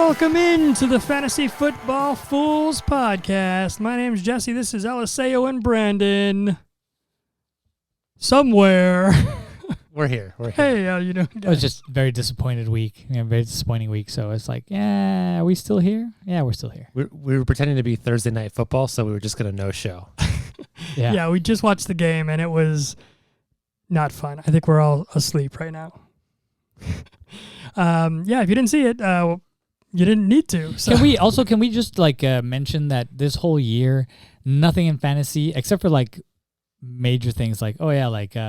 Welcome into the Fantasy Football Fools podcast. My name's Jesse. This is Eliseo and Brandon. Somewhere. We're here. Hey, how you doing, guys? It was just a very disappointing week. Very disappointing week. So it's like, yeah, are we still here? Yeah, we're still here. We were pretending to be Thursday Night Football, so we were just going to no-show. Yeah, we just watched the game, and it was not fun. I think we're all asleep right now. Yeah, if you didn't see it, you didn't need to. So. Can we just mention that this whole year, nothing in fantasy except for like major things like Josh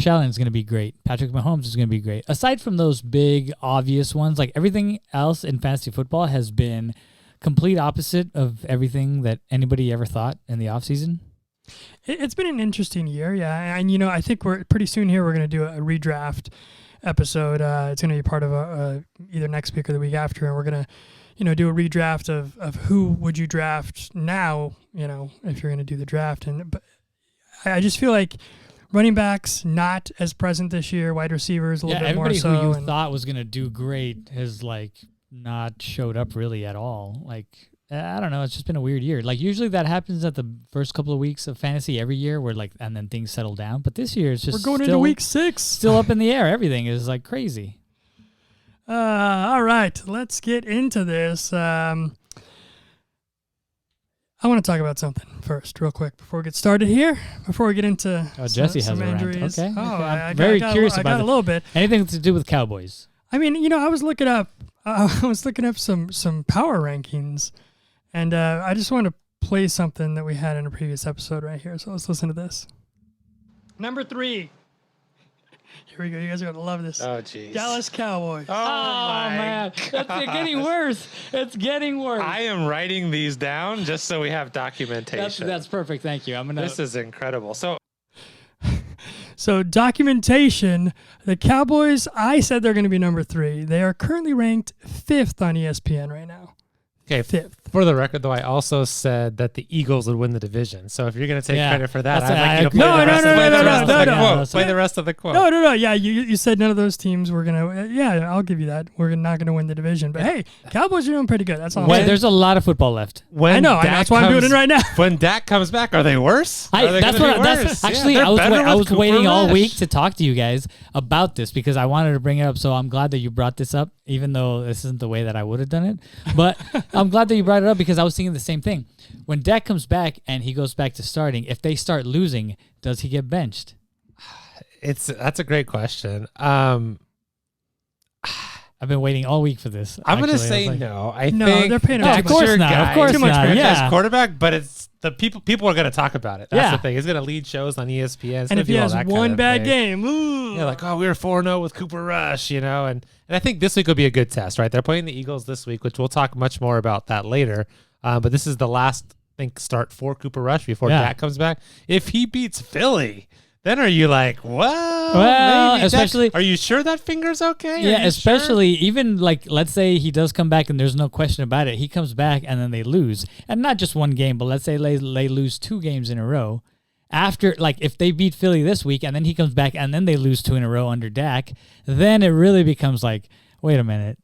Allen is going to be great. Patrick Mahomes is going to be great. Aside from those big obvious ones, like everything else in fantasy football has been complete opposite of everything that anybody ever thought in the offseason. It's been an interesting year, yeah. And, I think we're pretty soon here, we're going to do a redraft episode. It's going to be part of either next week or the week after. And we're going to, do a redraft of who would you draft now, if you're going to do the draft. But I just feel like running backs not as present this year, wide receivers a little bit more so. Everybody who you thought was going to do great has not showed up really at all. I don't know. It's just been a weird year. Usually that happens at the first couple of weeks of fantasy every year where and then things settle down. But this year it's just we're going into week 6. Still up in the air. Everything is crazy. All right. Let's get into this. I want to talk about something first real quick before we get started here. Before we get into Jesse some has injuries. Okay. I'm very curious I about got a little bit. Anything to do with Cowboys. I mean, I was looking up some power rankings. And I just want to play something that we had in a previous episode right here. So let's listen to this. Number 3. Here we go. You guys are going to love this. Oh, jeez. Dallas Cowboys. Oh my man. It's getting worse. It's getting worse. I am writing these down just so we have documentation. That's perfect. Thank you. This is incredible. So documentation, the Cowboys, I said they're going to be number 3. They are currently ranked 5th on ESPN right now. Okay, 5th. For the record, though, I also said that the Eagles would win the division. So if you're going to take credit for that, I'd like you to play the rest of the quote. No. Yeah, you said none of those teams were going to. Yeah, I'll give you that. We're not going to win the division. But hey, Cowboys are doing pretty good. That's all. There's a lot of football left. I know. That's why I'm doing it right now. When Dak comes back, are they worse? I was waiting all week to talk to you guys about this because I wanted to bring it up. So I'm glad that you brought this up, even though this isn't the way that I would have done it. But I'm glad that you brought it up because I was thinking the same thing. When Dak comes back and he goes back to starting, if they start losing, does he get benched? That's a great question. I've been waiting all week for this. I'm going to say no. I think they're paying him of course not. Of course not. Yeah, quarterback, but it's the people are going to talk about it. That's the thing. He's going to lead shows on ESPN. And if he has one bad game, ooh. Yeah, we were 4-0 with Cooper Rush, and I think this week will be a good test, right? They're playing the Eagles this week, which we'll talk much more about that later. But this is the last, start for Cooper Rush before Dak comes back. If he beats Philly, then are you well, especially, are you sure that finger's okay? Yeah, especially even let's say he does come back and there's no question about it. He comes back and then they lose, and not just one game, but let's say they lose 2 games in a row. After, if they beat Philly this week and then he comes back and then they lose 2 in a row under Dak, then it really becomes wait a minute.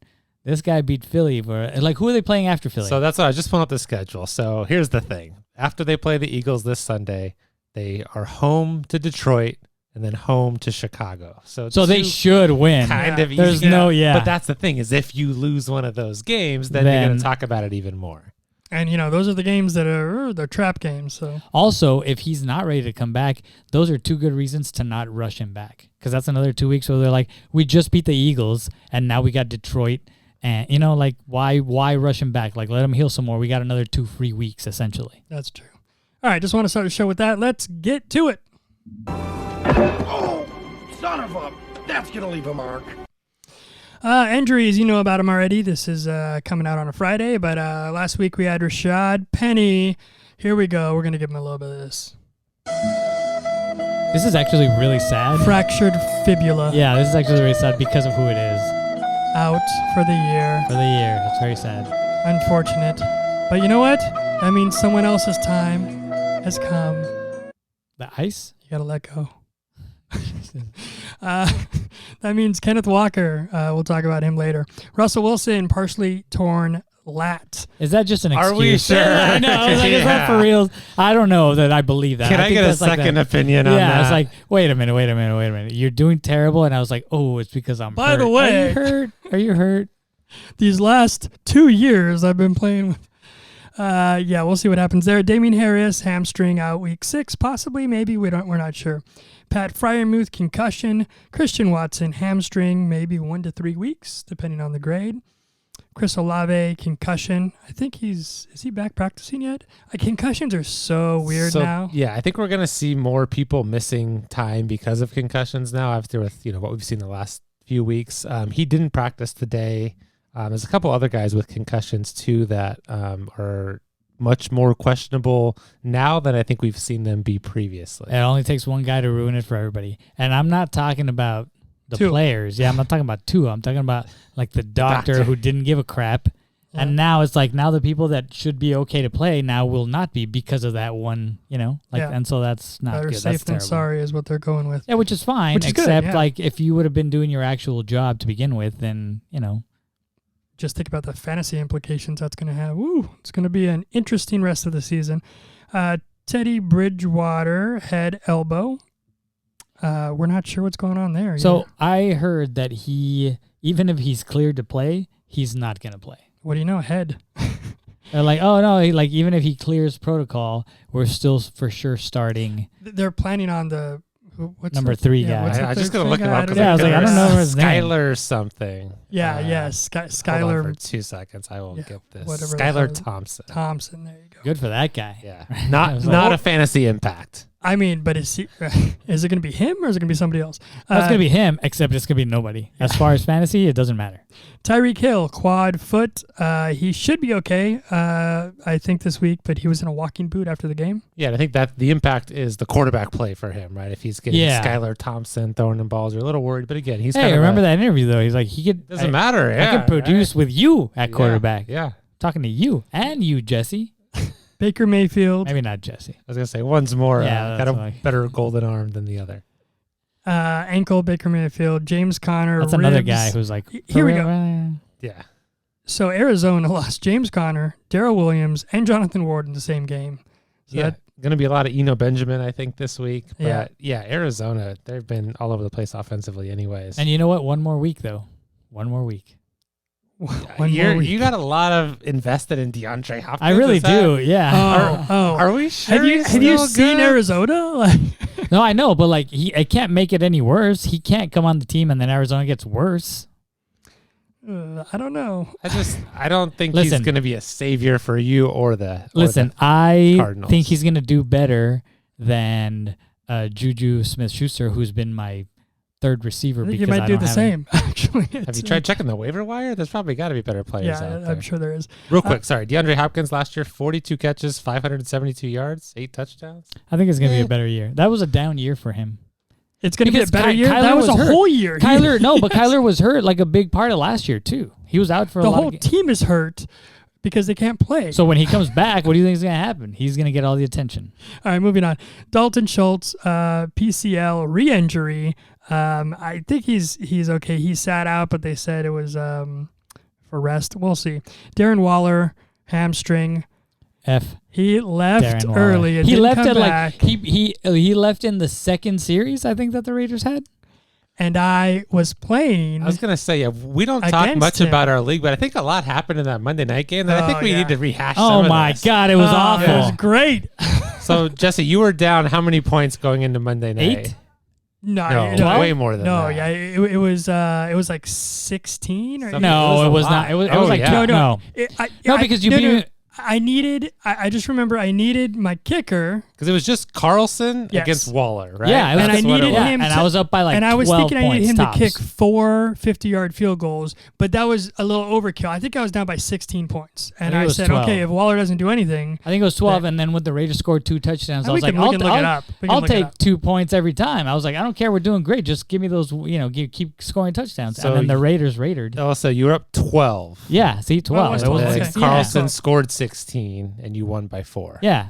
This guy beat Philly. Who are they playing after Philly? So that's why I just pulled up the schedule. So here's the thing. After they play the Eagles this Sunday, they are home to Detroit and then home to Chicago. So they should win. Kind of easy. There's But that's the thing is if you lose one of those games, then you're going to talk about it even more. And, those are the games that they're trap games. So also, if he's not ready to come back, those are 2 good reasons to not rush him back. Because that's another 2 weeks where they're we just beat the Eagles and now we got Detroit. And, why rush him back? Let him heal some more. We got another 2 free weeks, essentially. That's true. All right, just want to start the show with that. Let's get to it. Oh, son of a... That's going to leave a mark. Injuries, you know about them already. This is coming out on a Friday, but last week we had Rashad Penny. Here we go. We're going to give him a little bit of this. This is actually really sad. Fractured fibula. Yeah, this is actually really sad because of who it is. Out for the year. It's very sad. Unfortunate. But you know what? That means someone else's time has come. The ice? You got to let go. That means Kenneth Walker. We'll talk about him later. Russell Wilson, partially torn lat. Is that just an excuse? Are we sure? I know. I was like, is that for real? I don't know that I believe that. Can I think get a that's like second that. opinion on that? Yeah, I was like, wait a minute. You're doing terrible. And I was like, oh, it's because I'm By hurt. the way- Are you hurt? Are you hurt? These last 2 years I've been playing with. Yeah, we'll see what happens there. Damien Harris, hamstring out week 6, possibly, maybe. We're not sure. Pat Fryermuth, concussion. Christian Watson, hamstring, maybe 1 to 3 weeks, depending on the grade. Chris Olave, concussion. I think is he back practicing yet? Concussions are so weird now. Yeah, I think we're going to see more people missing time because of concussions now after with what we've seen the last few weeks. He didn't practice today. There's a couple other guys with concussions too that are much more questionable now than I think we've seen them be previously. It only takes one guy to ruin it for everybody. And I'm not talking about the Tua. players. Yeah, I'm not talking about Tua. I'm talking about like the doctor who didn't give a crap. Yeah. And now it's like now the people that should be okay to play now will not be because of that one, Yeah. And so that's not Better good. safe That's than terrible. sorry is what they're going with. Yeah, which is fine. Which is good, except yeah. like if you would have been doing your actual job to begin with, then Just think about the fantasy implications that's going to have. Woo, it's going to be an interesting rest of the season. Teddy Bridgewater, head, elbow. We're not sure what's going on there. So yet. I heard that even if he's cleared to play, he's not going to play. What do you know? Head. They're like, oh no, even if he clears protocol, we're still for sure starting. They're planning on the what's Number the- 3 yeah, guy. what's the I just third gotta look thing? him up. Yeah, I was like, I don't know his name. Skylar something. Yeah, Hold Skylar on for 2 seconds. I will Yeah, get this. whatever the hell Skylar is it? Thompson. Thompson. There you go. Good for that guy. Yeah, I not was not like, a fantasy impact. I mean, but is it going to be him or is it going to be somebody else? That's going to be him, except it's going to be nobody. As far as fantasy, it doesn't matter. Tyreek Hill, quad foot. He should be okay, I think, this week, but he was in a walking boot after the game. Yeah, and I think that the impact is the quarterback play for him, right? If he's getting Skylar Thompson throwing him balls, you're a little worried. But again, he's Hey, remember that interview, though? He's like, Doesn't matter. I Yeah, could produce with you at quarterback. Yeah. Talking to you and you, Jesse. Baker Mayfield. Maybe not Jesse. I was going to say, one's more, Yeah, got that's a like- better golden arm than the other. Ankle, Baker Mayfield. James Conner. That's another ribs. guy who's like, Here we for go. real? Yeah. So Arizona lost James Conner, Darrell Williams, and Jonathan Ward in the same game. So Yeah. that, Going to be a lot of Eno Benjamin, I think, this week. But Yeah. Arizona, they've been all over the place offensively anyways. And you know what? One more week, though. One more week. one more week. You got a lot of invested in DeAndre Hopkins. I really Is that- do. Yeah. Are we sure? Have you he's have you still seen good? Arizona? Like, No, I know, but like I can't make it any worse. He can't come on the team and then Arizona gets worse. I don't know. I don't think Listen. he's going to be a savior for you or the. Listen, I Cardinals. think he's going to do better than Juju Smith-Schuster, who's been my third receiver. I think because you might I do don't the have same. Actually, Have you tried checking the waiver wire? There's probably got to be better players Yeah, out there. I'm sure there is. Real quick, sorry. DeAndre Hopkins last year, 42 catches, 572 yards, 8 touchdowns. I think it's going to be a better year. That was a down year for him. It's going to be a Because better year. Kyler That was a was hurt. whole year. Kyler, no, but Kyler was hurt like a big part of last year too. He was out for a the lot whole of games. team is hurt because they can't play. So when he comes back, what do you think is going to happen? He's going to get all the attention. All right, moving on. Dalton Schultz, PCL re-injury. I think he's okay. He sat out, but they said it was for rest. We'll see. Darren Waller, hamstring. He left Darren Waller. early. And He didn't left come at back, like he left in the second series. I think that the Raiders had. and I was playing. I was going to say, we don't talk Against much him. about our league, but I think a lot happened in that Monday night game that I think Oh, we yeah. need to rehash Oh some of my this. God, it was awful. It was great. So, Jesse, you were down how many points going into Monday night? 8? No, No, way more than no, that. yeah, it was like 16 or Something- No, a it was lot. not. It was Oh, like yeah. no. No, because you beat- I just remember I needed my kicker, Because it was just Carlson Yes. against Waller, right? Yeah, it was and I just what it needed was. him and to- I was up by like and I was 12 thinking I needed points him tops. to kick 4 50-yard field goals, but that was a little overkill. I think I was down by 16 points, and think it I was said, 12. okay, if Waller doesn't do anything, I think it was 12, and then when the Raiders scored 2 touchdowns, I we was like, can look it up. We can I'll look it take up. 2 points every time. I was like, I don't care, we're doing great. Just give me those, keep scoring touchdowns. So and then the Raiders raided. Also, you were up 12. Yeah, see, 12. was It wasn't okay. 16. Carlson Yeah. scored 16, and you won by 4. Yeah.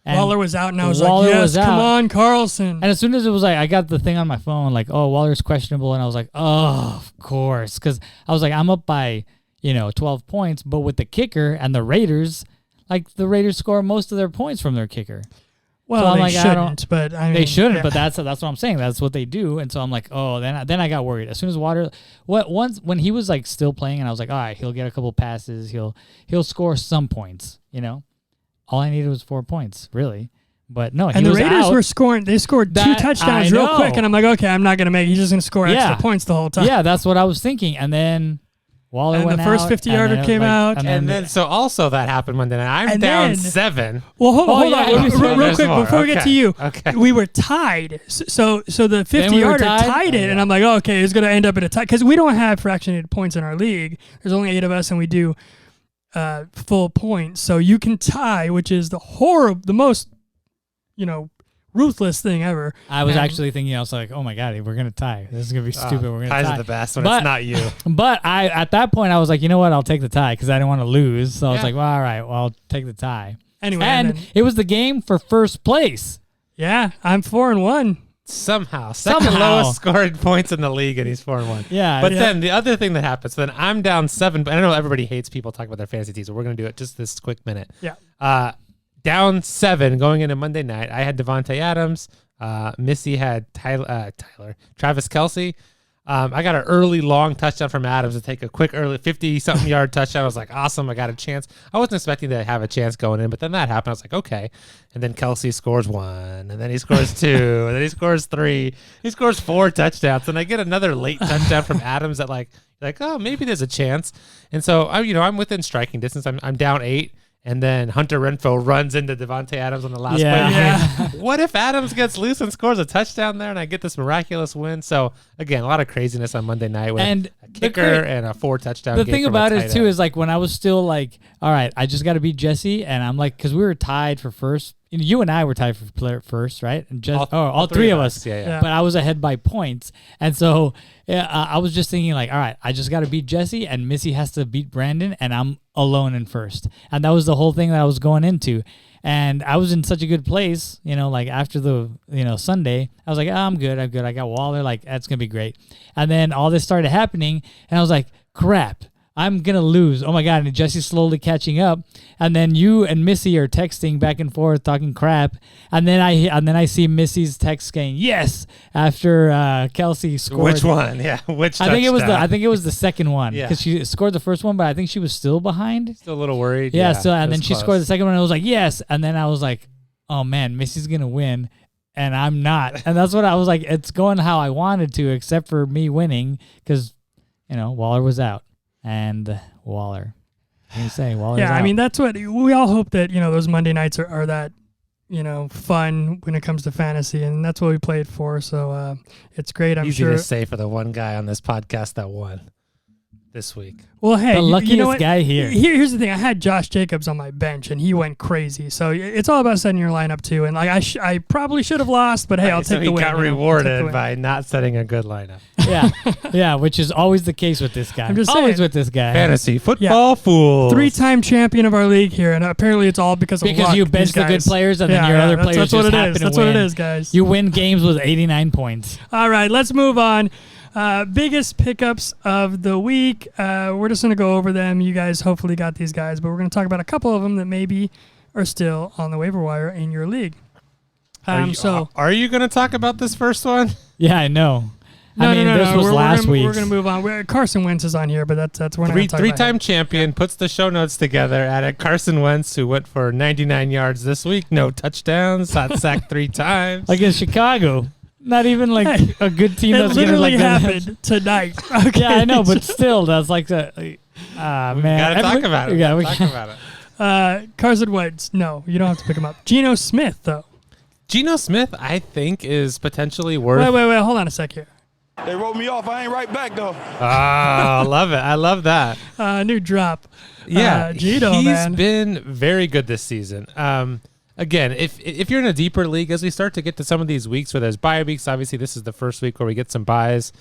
And Waller was out, and I was Waller like, was yes, come out. on, Carlson. And as soon as it was like, I got the thing on my phone, like, oh, Waller's questionable. And I was like, oh, of course. Because I was like, I'm up by, 12 points. But with the kicker and the Raiders, like the Raiders score most of their points from their kicker. Well, so I'm they like, shouldn't, but I mean. They shouldn't, yeah. but that's what I'm saying. That's what they do. And so I'm like, oh, then I got worried. As soon as when he was like still playing, and I was like, all right, he'll get a couple passes. He'll score some points, All I needed was 4 points, really. But no, and the Raiders were scoring. They scored 2 touchdowns real quick, and I'm like, okay, I'm not going to make it. He's just going to score extra points the whole time. Yeah, that's what I was thinking. And then Waller went out. And the first 50-yarder came out. And then so also that happened Monday night. I'm down 7. Well, hold on. Real quick, more. before we get to you. Okay. We were tied. So the 50-yarder tied it, and I'm like, oh, okay, it's going to end up in a tie. Because we don't have fractionated points in our league. There's only 8 of us, and we do full points. So you can tie, which is the most, ruthless thing ever. I was actually thinking, I was like, oh my God, we're going to tie. This is going to be stupid. We're going to tie. Ties are the best when it's not you. But at that point, I was like, you know what? I'll take the tie because I didn't want to lose. So I was like, well, all right, well, I'll take the tie. Anyway. And it was the game for first place. Yeah, I'm 4-1. Somehow. Second lowest scored points in the league, and he's 4-1. Yeah. But then the other thing that happens, then I'm down 7. But I know everybody hates people talking about their fantasy teams, so we're going to do it just this quick minute. Yeah. Down 7 going into Monday night. I had Devontae Adams. Missy had Travis Kelce. I got an early long touchdown from Adams to take a quick early 50-something yard touchdown. I was like, awesome, I got a chance. I wasn't expecting to have a chance going in, but then that happened. I was like, okay. And then Kelce scores 1, and then he scores 2, and then he scores 3. He scores 4 touchdowns, and I get another late touchdown from Adams that like, oh, maybe there's a chance. And so I'm within striking distance. I'm down 8. And then Hunter Renfrow runs into Devontae Adams on the last play. Yeah. What if Adams gets loose and scores a touchdown there and I get this miraculous win? So, again, a lot of craziness on Monday night with a kicker and a 4-touchdown game. The thing about it, too, is like when I was still like, all right, I just got to beat Jesse. And I'm like, because we were tied for first. You and I were tied for first, right? And all three of us. Yeah. But I was ahead by points. And so I was just thinking like, all right, I just got to beat Jesse and Missy has to beat Brandon and I'm alone in first. And that was the whole thing that I was going into. And I was in such a good place, like after the, Sunday, I was like, oh, I'm good. I got Waller. Like, that's going to be great. And then all this started happening and I was like, crap. I'm going to lose. Oh, my God. And Jesse's slowly catching up. And then you and Missy are texting back and forth, talking crap. And then I see Missy's text saying, yes, after Kelce scored. Which one? Yeah. Which touchdown? I think it was the second one. Yeah. Because she scored the first one, but I think she was still behind. Still a little worried. Yeah. And then she scored the second one. And I was like, yes. And then I was like, oh, man, Missy's going to win. And I'm not. And that's what I was like. It's going how I wanted to, except for me winning because, Waller was out. And Waller. What do you say? Waller's out. I mean, that's what we all hope that, those Monday nights are that, fun when it comes to fantasy. And that's what we played for. So it's great. I'm Easy sure. to say for the one guy on this podcast that won this week. Well, hey, the luckiest what? guy here. Here's the thing. I had Josh Jacobs on my bench, and he went crazy. So it's all about setting your lineup, too. And like I probably should have lost, but hey, I'll take the win. He got rewarded by not setting a good lineup. Yeah, which is always the case with this guy. I'm just always saying. with this guy. Fantasy football fools. 3-time champion of our league here, and apparently it's all because luck, you bench the good players, and then your other players that's just what it happen is. to That's win. what it is, guys. You win games with 89 points. All right, let's move on. Biggest pickups of the week. We're just going to go over them. You guys hopefully got these guys, but we're going to talk about a couple of them that maybe are still on the waiver wire in your league. Are you going to talk about this first one? Yeah, I know. No, this was last week. We're going to move on. Carson Wentz is on here, but that's we're not going to talk about. 3-time champion puts the show notes together at Carson Wentz, who went for 99 yards this week, no touchdowns, got sacked 3 times. Against Chicago. Not even like a good team. It that's literally gonna, happened tonight. Okay. Yeah, I know, but still, that's like man. We gotta talk about it. Talk about it. Carson Wentz. No, you don't have to pick him up. Geno Smith, though. Geno Smith, I think, is potentially worth. Wait. Hold on a sec here. They wrote me off. I ain't right back, though. I love it. I love that. New drop. Yeah, Geno, he's been very good this season. Again, if you're in a deeper league, as we start to get to some of these weeks where there's bye weeks, obviously this is the first week where we get some buys.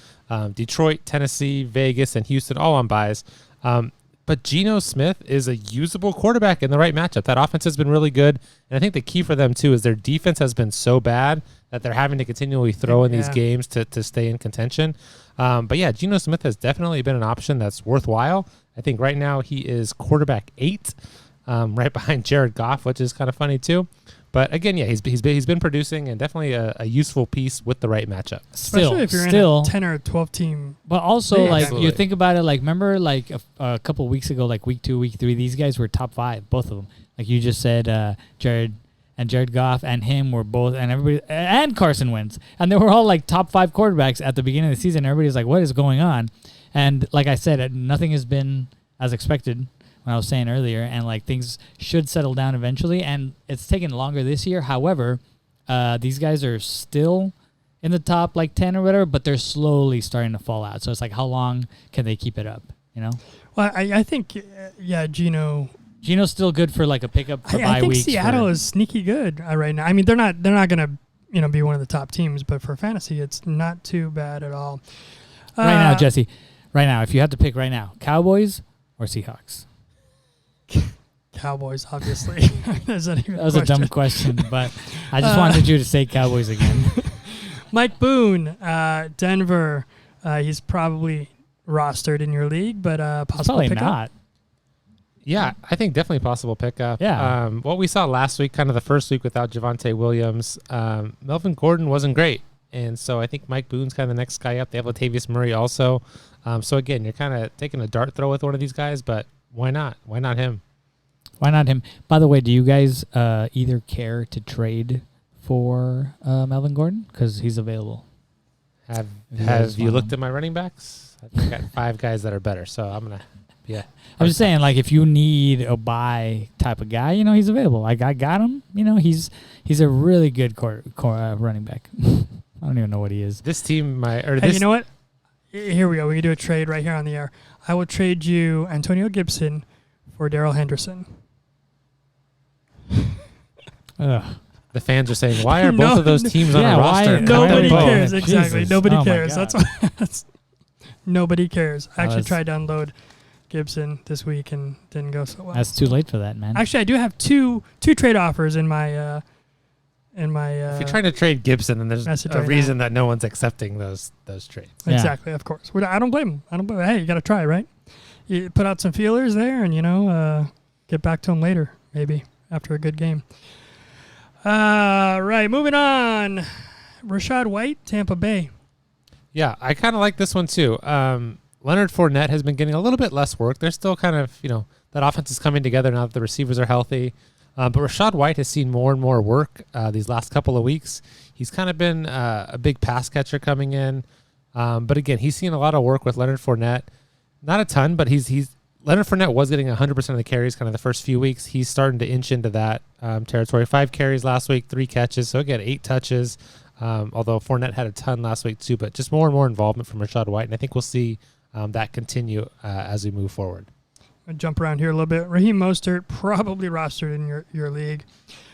Detroit, Tennessee, Vegas, and Houston all on buys. But Geno Smith is a usable quarterback in the right matchup. That offense has been really good. And I think the key for them, too, is their defense has been so bad that they're having to continually throw in these games to stay in contention. But yeah, Geno Smith has definitely been an option that's worthwhile. I think right now he is quarterback 8, right behind Jared Goff, which is kind of funny, too. But again, yeah, he's been producing and definitely a useful piece with the right matchup. Especially if you're in a 10 or 12 team. But also, like, absolutely. you think about it, like, remember, like, a couple weeks ago, like, week 2, week 3, these guys were top 5, both of them. Like you just said, Jared Goff and him were both, and everybody, and Carson Wentz. And they were all, like, top 5 quarterbacks at the beginning of the season. Everybody's like, what is going on? And like I said, nothing has been as expected. When I was saying earlier, and like things should settle down eventually, and it's taken longer this year. However, these guys are still in the top like 10 or whatever, but they're slowly starting to fall out. So it's like, how long can they keep it up? You know? Well, I think Geno's still good for like a pickup for bye weeks. I think Seattle is sneaky good right now. I mean, they're not gonna be one of the top teams, but for fantasy, it's not too bad at all. Right now, Jesse. Right now, if you had to pick right now, Cowboys or Seahawks? Cowboys, obviously. That was a dumb question, but I just wanted you to say Cowboys again. Mike Boone, Denver. He's probably rostered in your league, but possible probably pickup? not. Yeah, I think definitely possible pickup. Yeah. What we saw last week, kind of the first week without Javonte Williams, Melvin Gordon wasn't great. And so I think Mike Boone's kind of the next guy up. They have Latavius Murray also. So again, you're kind of taking a dart throw with one of these guys, but why not? Why not him? Why not him? By the way, do you guys either care to trade for Melvin Gordon? Because he's available. Have you looked at my running backs? I think I got 5 guys that are better, so I'm going to, yeah. I'm just saying, like, if you need a buy type of guy, he's available. Like, I got him. He's a really good running back. I don't even know what he is. This team, you know what? Here we go. We can do a trade right here on the air. I will trade you Antonio Gibson for Darrell Henderson. Ugh. The fans are saying, why are both of those teams on a roster? Nobody cares. Jesus. Exactly. Nobody cares. God. That's nobody cares. I actually tried to unload Gibson this week and didn't go so well. That's too late for that, man. Actually, I do have two trade offers in my if you're trying to trade Gibson, then there's a reason that no one's accepting those trades. Yeah. Exactly, of course. I don't blame them. Hey, you got to try, right? You put out some feelers there, and get back to them later, maybe after a good game. Right, moving on. Rashad White, Tampa Bay. Yeah, I kind of like this one too. Leonard Fournette has been getting a little bit less work. They're still kind of, that offense is coming together now that the receivers are healthy. But Rashad White has seen more and more work these last couple of weeks. He's kind of been a big pass catcher coming in. But again, he's seen a lot of work with Leonard Fournette. Not a ton, but Leonard Fournette was getting 100% of the carries kind of the first few weeks. He's starting to inch into that territory. 5 carries last week, 3 catches. So again, 8 touches. Although Fournette had a ton last week too, but just more and more involvement from Rashad White. And I think we'll see that continue as we move forward. I'll jump around here a little bit. Raheem Mostert, probably rostered in your league.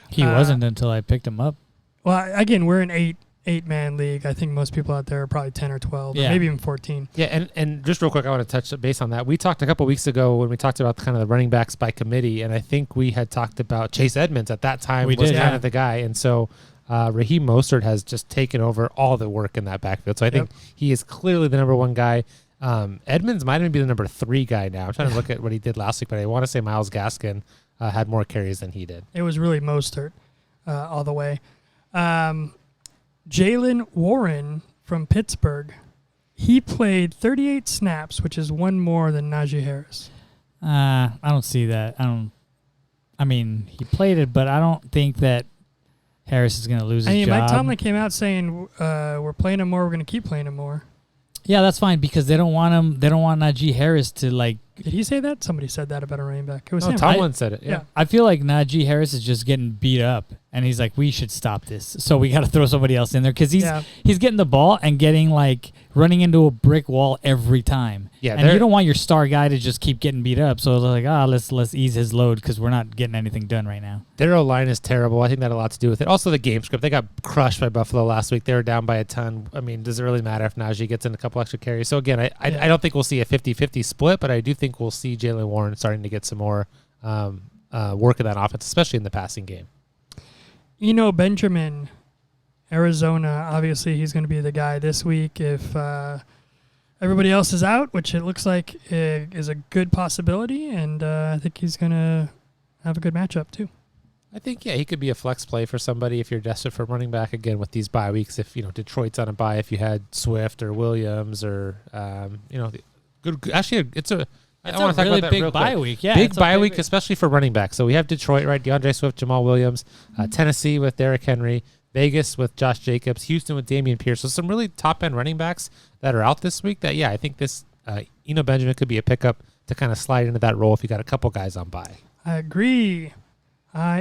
He wasn't until I picked him up. Well, again, we're an 8-man league. I think most people out there are probably 10 or 12, or maybe even 14. Yeah, and just real quick, I want to touch base on that. We talked a couple weeks ago when we talked about kind of the running backs by committee, and I think we had talked about Chase Edmonds at that time kind of the guy. And so Raheem Mostert has just taken over all the work in that backfield. So I think he is clearly the number 1 guy. Edmonds might even be the number 3 guy now. I'm trying to look at what he did last week, but I want to say Myles Gaskin had more carries than he did. It was really Mostert all the way. Jaylen Warren from Pittsburgh. He played 38 snaps, which is 1 more than Najee Harris. I don't see that. He played it, but I don't think that Harris is going to lose his job. Mike Tomlin came out saying we're playing him more. We're going to keep playing him more. Yeah, that's fine because they don't want him. They don't want Najee Harris to like. Did he say that? Somebody said that about a running back. It was him. Tomlin said it. Yeah. I feel like Najee Harris is just getting beat up, and he's like, we should stop this. So we got to throw somebody else in there because he's getting the ball and getting like running into a brick wall every time. Yeah, and you don't want your star guy to just keep getting beat up. So they're like, let's ease his load because we're not getting anything done right now. Their O-line is terrible. I think that had a lot to do with it. Also, the game script. They got crushed by Buffalo last week. They were down by a ton. I mean, does it really matter if Najee gets in a couple extra carries? So again, I don't think we'll see a 50-50 split, but I do think think we'll see Jaylen Warren starting to get some more work in that offense, especially in the passing game. Benjamin, Arizona, obviously he's going to be the guy this week if everybody else is out, which it looks like is a good possibility, and I think he's going to have a good matchup too. I think, he could be a flex play for somebody if you're desperate for running back again with these bye weeks. If, Detroit's on a bye, if you had Swift or Williams or, good. Actually, it's a really big bye week. Yeah, big bye week, especially for running back. So we have Detroit, right? DeAndre Swift, Jamal Williams, Tennessee with Derrick Henry, Vegas with Josh Jacobs, Houston with Dameon Pierce. So some really top-end running backs that are out this week that, I think this Benjamin could be a pickup to kind of slide into that role if you got a couple guys on bye. I agree. Real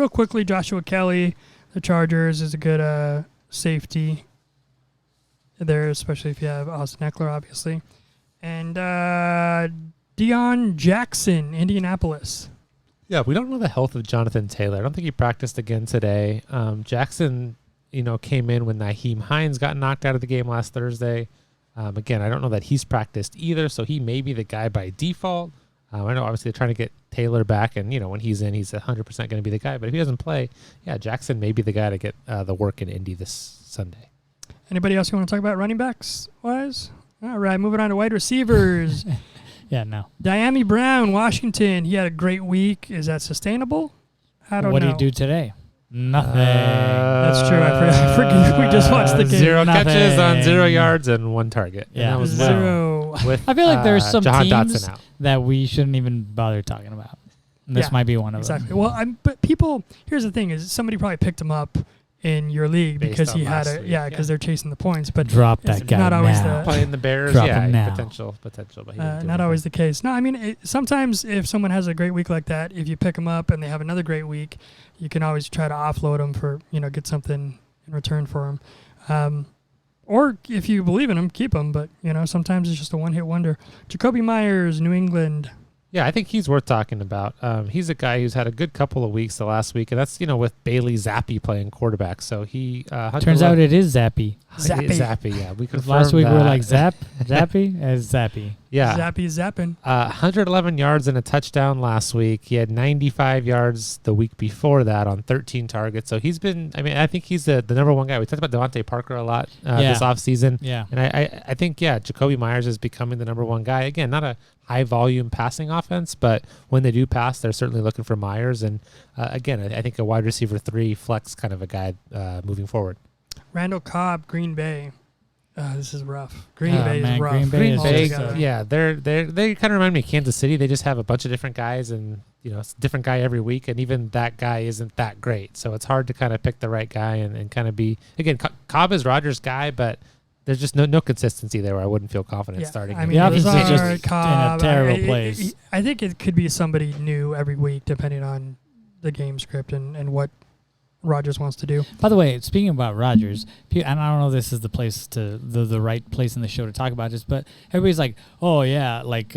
quickly, Joshua Kelly, the Chargers, is a good safety there, especially if you have Austin Eckler, obviously. And Deion Jackson, Indianapolis. Yeah, we don't know the health of Jonathan Taylor. I don't think he practiced again today. Jackson, came in when Nyheim Hines got knocked out of the game last Thursday. Again, I don't know that he's practiced either, so he may be the guy by default. I know obviously they're trying to get Taylor back, and when he's in, he's 100% going to be the guy. But if he doesn't play, Jackson may be the guy to get the work in Indy this Sunday. Anybody else you want to talk about running backs wise? All right, moving on to wide receivers. No. Diami Brown, Washington. He had a great week. Is that sustainable? I don't know. What did he do today? Nothing. That's true. I forget. We just watched the game. 0 catches on 0 yards and 1 target. Yeah, and that was 0. With I feel like there's some Jahan teams Dotson out. that we shouldn't even bother talking about. And this might be one of them. Exactly. Well, but people. Here's the thing: is somebody probably picked him up in your league Based because on he had last week, because they're chasing the points. But Drop it's that guy not always now. Playing the Bears, Drop him now. potential. But he didn't do not anything. always the case. No, I mean sometimes if someone has a great week like that, if you pick them up and they have another great week, you can always try to offload them for get something in return for them. Or if you believe in them, keep them. But sometimes it's just a one-hit wonder. Jacoby Myers, New England. Yeah, I think he's worth talking about. He's a guy who's had a good couple of weeks the last week, and that's with Bailey Zappi playing quarterback. So he turns out it is Zappy. Zappy, yeah. We confirmed Last week that. we were like Zappy as Zappy. Yeah, Zappy's zapping. 111 yards and a touchdown last week. He had 95 yards the week before that on 13 targets. So he's been. I mean, I think he's the number one guy. We talked about Devontae Parker a lot this offseason. Yeah, and I think Jacoby Myers is becoming the number one guy again. Not a high volume passing offense, but when they do pass, they're certainly looking for Myers. And again, I think a wide receiver 3 flex kind of a guy moving forward. Randall Cobb, Green Bay. This is rough. Green Bay is rough. Green Bay is they kind of remind me of Kansas City. They just have a bunch of different guys, and it's a different guy every week, and even that guy isn't that great. So it's hard to kind of pick the right guy and kind of be again. Cobb is Rodgers' guy, but there's just no consistency there where I wouldn't feel confident starting. I mean, the offense is just Cobb, in a terrible place. I think it could be somebody new every week, depending on the game script and what Rodgers wants to do. By the way, speaking about Rodgers, and I don't know if this is the place to the right place in the show to talk about this, but everybody's like, oh yeah, like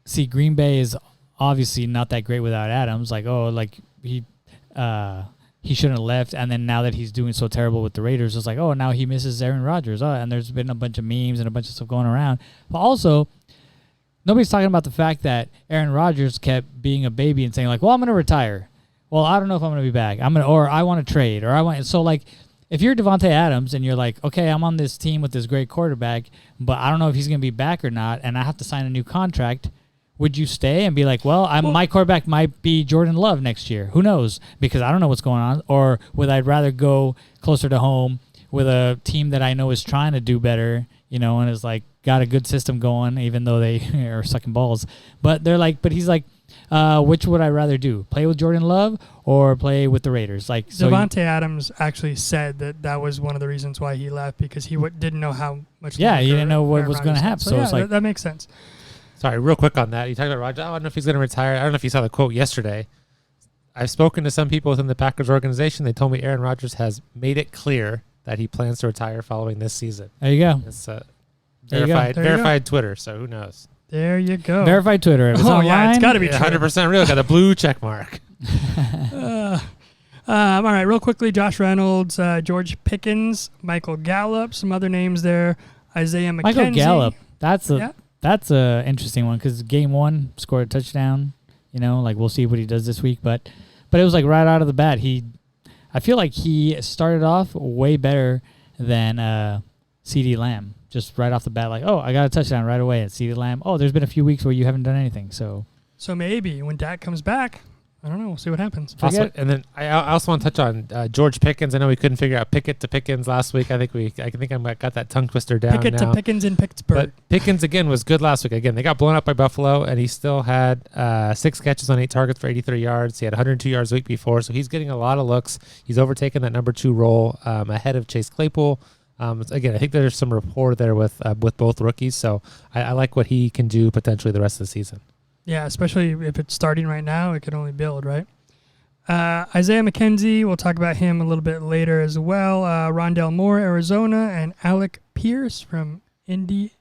see, Green Bay is obviously not that great without Adams. Like, oh, like he shouldn't have left, and then now that he's doing so terrible with the Raiders, it's like, oh, now he misses Aaron Rodgers. And there's been a bunch of memes and a bunch of stuff going around. But also, nobody's talking about the fact that Aaron Rodgers kept being a baby and saying like, well, I'm going to retire. Well, I don't know if I'm going to be back. Or I want to trade, or I want. So like, if you're Devontae Adams and you're like, okay, I'm on this team with this great quarterback, but I don't know if he's going to be back or not, and I have to sign a new contract. Would you stay and be like, well, my quarterback might be Jordan Love next year? Who knows? Because I don't know what's going on. Or would I rather go closer to home with a team that I know is trying to do better, and is like got a good system going, even though they are sucking balls. But they're like, but he's like, which would I rather do? Play with Jordan Love or play with the Raiders? Like, so Devontae Adams actually said that was one of the reasons why he left, because he didn't know how much. Yeah, he didn't know what was going to happen. So it's like that makes sense. Sorry, real quick on that. You talked about Rodgers. I don't know if he's going to retire. I don't know if you saw the quote yesterday. I've spoken to some people within the Packers organization. They told me Aaron Rodgers has made it clear that he plans to retire following this season. There you go. It's verified Twitter, so who knows? There you go. Verified Twitter. If it's online, yeah, it's got to be 100% real. Got a blue check mark. All right, real quickly, Josh Reynolds, George Pickens, Michael Gallup, some other names there. Isaiah McKenzie. Michael Gallup. That's a interesting one because game 1 scored a touchdown. Like we'll see what he does this week, but it was like right out of the bat. I feel like he started off way better than CD Lamb. Just right off the bat, like, oh, I got a touchdown right away at CD Lamb. Oh, there's been a few weeks where you haven't done anything, so maybe when Dak comes back, I don't know. We'll see what happens. Also, and then I also want to touch on George Pickens. I know we couldn't figure out Pickett to Pickens last week. I think I got that tongue twister down Pickett now. to Pickens in Pittsburgh. But Pickens again was good last week. Again, they got blown up by Buffalo, and he still had 6 catches on 8 targets for 83 yards. He had 102 yards the week before, so he's getting a lot of looks. He's overtaken that number 2 role ahead of Chase Claypool. Again, I think there's some rapport there with both rookies, so I like what he can do potentially the rest of the season. Yeah, especially if it's starting right now, it could only build, right? Isaiah McKenzie, we'll talk about him a little bit later as well. Rondell Moore, Arizona, and Alec Pierce from Indy.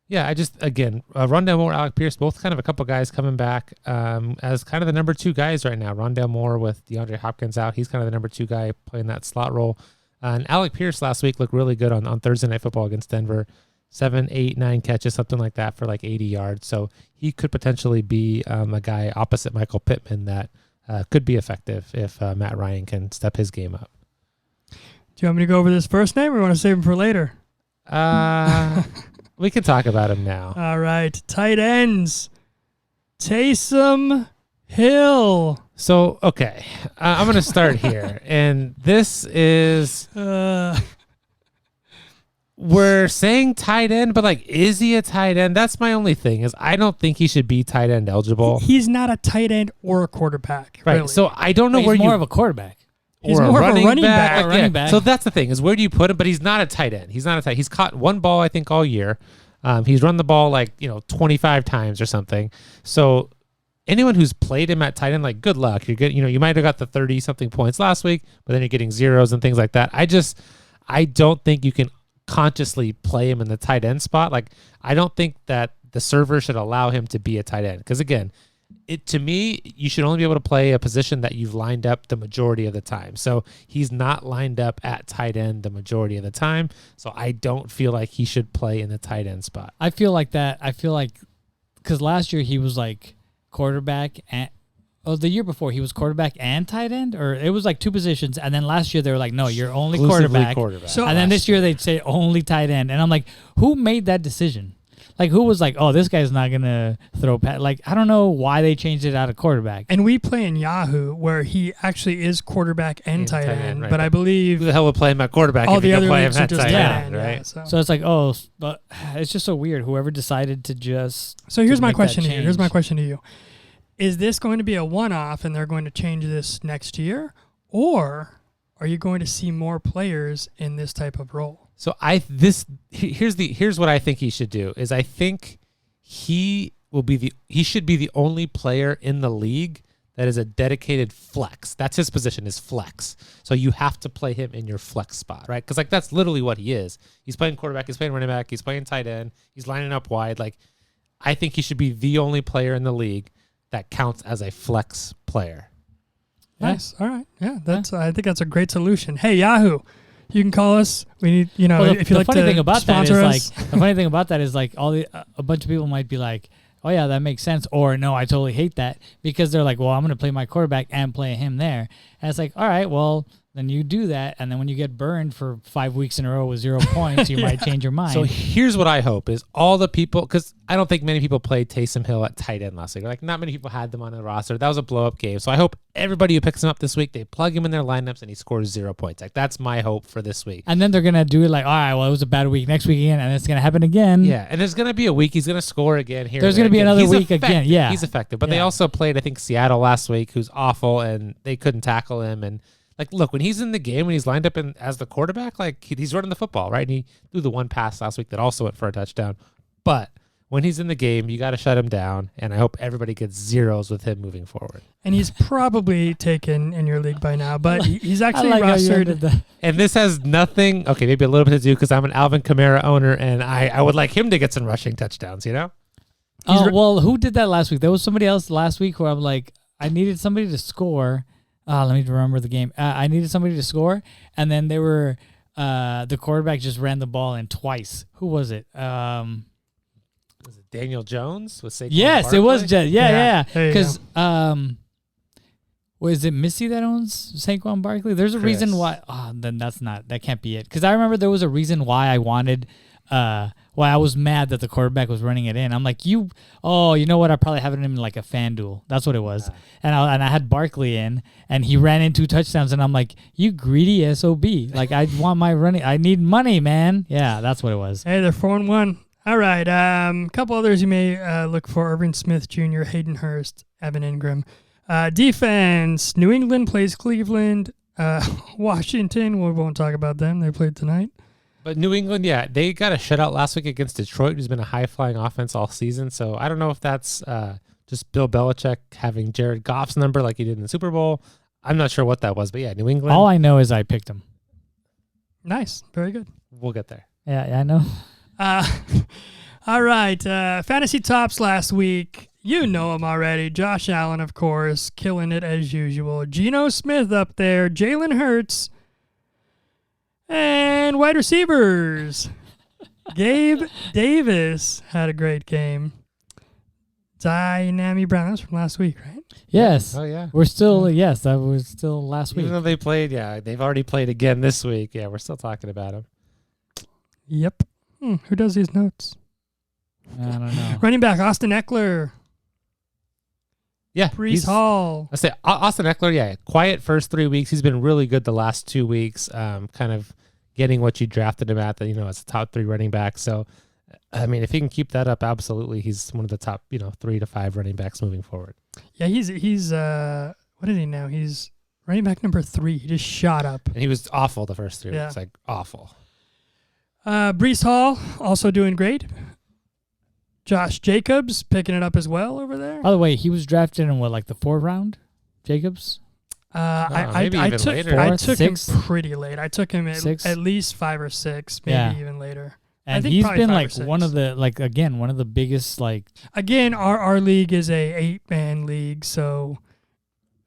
Yeah, Rondell Moore, Alec Pierce, both kind of a couple guys coming back as kind of the number 2 guys right now. Rondell Moore with DeAndre Hopkins out. He's kind of the number 2 guy playing that slot role. And Alec Pierce last week looked really good on Thursday Night Football against Denver. 7, 8, 9 catches, something like that for like 80 yards. So he could potentially be a guy opposite Michael Pittman that could be effective if Matt Ryan can step his game up. Do you want me to go over this first name or you want to save him for later? We can talk about him now. All right. Tight ends. Taysom Hill. So, okay. I'm going to start here. And this is... we're saying tight end, but like, is he a tight end? That's my only thing is I don't think he should be tight end eligible. He's not a tight end or a quarterback. Right. Really. So I don't know where he's more of a quarterback. He's more of a running back. Running back. So that's the thing is where do you put him? But he's not a tight end. He's caught 1 ball, I think, all year. He's run the ball like, 25 times or something. So anyone who's played him at tight end, like, good luck. You're good. You might have got the 30 something points last week, but then you're getting zeros and things like that. I don't think you can consciously play him in the tight end spot. Like, I don't think that the server should allow him to be a tight end. Because again, to me, you should only be able to play a position that you've lined up the majority of the time. So he's not lined up at tight end the majority of the time. So I don't feel like he should play in the tight end spot. I feel like because last year he was like quarterback and the year before he was quarterback and tight end, or it was like 2 positions. And then last year they were like, no, you're only quarterback. So, and then this year they'd say only tight end. And I'm like, who made that decision? Like, who was like, oh, this guy's not going to throw pass? Like, I don't know why they changed it out of quarterback. And we play in Yahoo where he actually is quarterback and tight end. Right. But I believe Who the hell would play him at quarterback all if the you other can play him leagues are at just tight tight end, end, right? yeah, So it's like, but it's just so weird. Whoever decided to just. So here's my make that question to you. Here's my change. question to you. Is this going to be a one-off and they're going to change this next year? Or are you going to see more players in this type of role? So here's what I think he should do is I think he should be the only player in the league that is a dedicated flex. That's his position, is flex. So you have to play him in your flex spot, right? Because like that's literally what he is. He's playing quarterback, he's playing running back, he's playing tight end, he's lining up wide. Like, I think he should be the only player in the league that counts as a flex player. Nice. All right. Yeah, I think that's a great solution. Hey, Yahoo, you can call us. We need, if you like to sponsor us. The funny thing about that is like a bunch of people might be like, oh yeah, that makes sense. Or no, I totally hate that, because they're like, well, I'm going to play my quarterback and play him there. And it's like, all right, well, then you do that. And then when you get burned for 5 weeks in a row with 0 points, you might change your mind. So here's what I hope is all the people, because I don't think many people played Taysom Hill at tight end last week. Like, not many people had them on the roster. That was a blow up game. So I hope everybody who picks him up this week, they plug him in their lineups and he scores 0 points. Like, that's my hope for this week. And then they're going to do it like, all right, well, it was a bad week next week again, and it's going to happen again. Yeah, and there's going to be a week he's going to score again here. There's going to be another week again. Yeah. He's effective. But they also played, I think, Seattle last week, who's awful, and they couldn't tackle him. And like, look, when he's in the game, when he's lined up as the quarterback, like, he's running the football, right? And he threw the one pass last week that also went for a touchdown. But when he's in the game, you got to shut him down, and I hope everybody gets zeros with him moving forward. And he's probably taken in your league by now, but he's actually I like rostered. And this has nothing, okay, maybe a little bit to do because I'm an Alvin Kamara owner, and I would like him to get some rushing touchdowns, you know? Well, who did that last week? There was somebody else last week where I'm like, I needed somebody to score. Let me remember the game. I needed somebody to score, and then the quarterback just ran the ball in twice. Who was it? Daniel Jones with Saquon Yes, Barkley? it was Jet. Yeah, Yeah. there you Because was it Missy that owns Saquon Barkley? There's a reason Chris. why. Oh, then that can't be it. Because I remember there was a reason why I wanted, why I was mad that the quarterback was running it in. I'm like, you know what? I probably have it in like a FanDuel. That's what it was. And I had Barkley in, and he ran in 2 touchdowns, and I'm like, you greedy SOB. Like, I want my running. I need money, man. Yeah, that's what it was. Hey, they're 4-1. All right. A couple others you may look for: Irvin Smith Jr., Hayden Hurst, Evan Ingram. Defense: New England plays Cleveland. Washington, we won't talk about them. They played tonight. But New England, yeah, they got a shutout last week against Detroit, who's been a high-flying offense all season. So I don't know if that's just Bill Belichick having Jared Goff's number like he did in the Super Bowl. I'm not sure what that was, but yeah, New England. All I know is I picked him. Nice. Very good. We'll get there. Yeah, I know. All right. Fantasy tops last week. You know him already. Josh Allen, of course, killing it as usual. Geno Smith up there. Jalen Hurts. And wide receivers. Gabe Davis had a great game. Dynami Brown. That was from last week, right? Yes. Oh, yeah. We're still, yes, that was still last week. Even though they played, they've already played again this week. Yeah, we're still talking about them. Yep. Who does these notes? I don't know. Running back, Austin Eckler. Yeah. Brees Hall. I say Austin Eckler, quiet first 3 weeks. He's been really good the last 2 weeks, kind of getting what you drafted him at, as a top 3 running back. So, I mean, if he can keep that up, absolutely, he's one of the top, 3 to 5 running backs moving forward. Yeah, he's what is he now? He's running back number 3. He just shot up. And he was awful the first 3 Yeah. weeks, like awful. Brees Hall also doing great. Josh Jacobs picking it up as well over there. By the way, he was drafted in what, the 4th round? Jacobs? Maybe I even took later. I Fourth, took him sixth? pretty late. I took him Sixth? at least 5 or 6, maybe Yeah. even later. And think he's probably been 5 or one of 6. the one of the biggest Again, our league is a 8-man league, so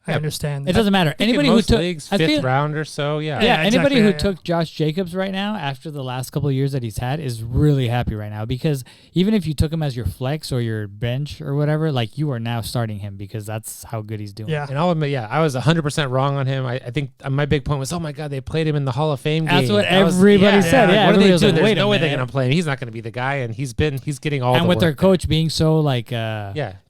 I Yeah, understand it that. doesn't matter. I think Anybody in who most took leagues, I 5th feel- round or so, yeah. Yeah, anybody exactly, who yeah. took Josh Jacobs right now after the last couple of years that he's had is really happy right now, because even if you took him as your flex or your bench or whatever, you are now starting him because that's how good he's doing. Yeah. And I'll admit, I was 100% wrong on him. I think my big point was, oh my God, they played him in the Hall of Fame game. That's what That was- everybody said. Yeah, what are everybody they was doing? like, wait There's a no way they're minute. going to play him. He's not going to be the guy, and he's getting all And the with their work. coach being so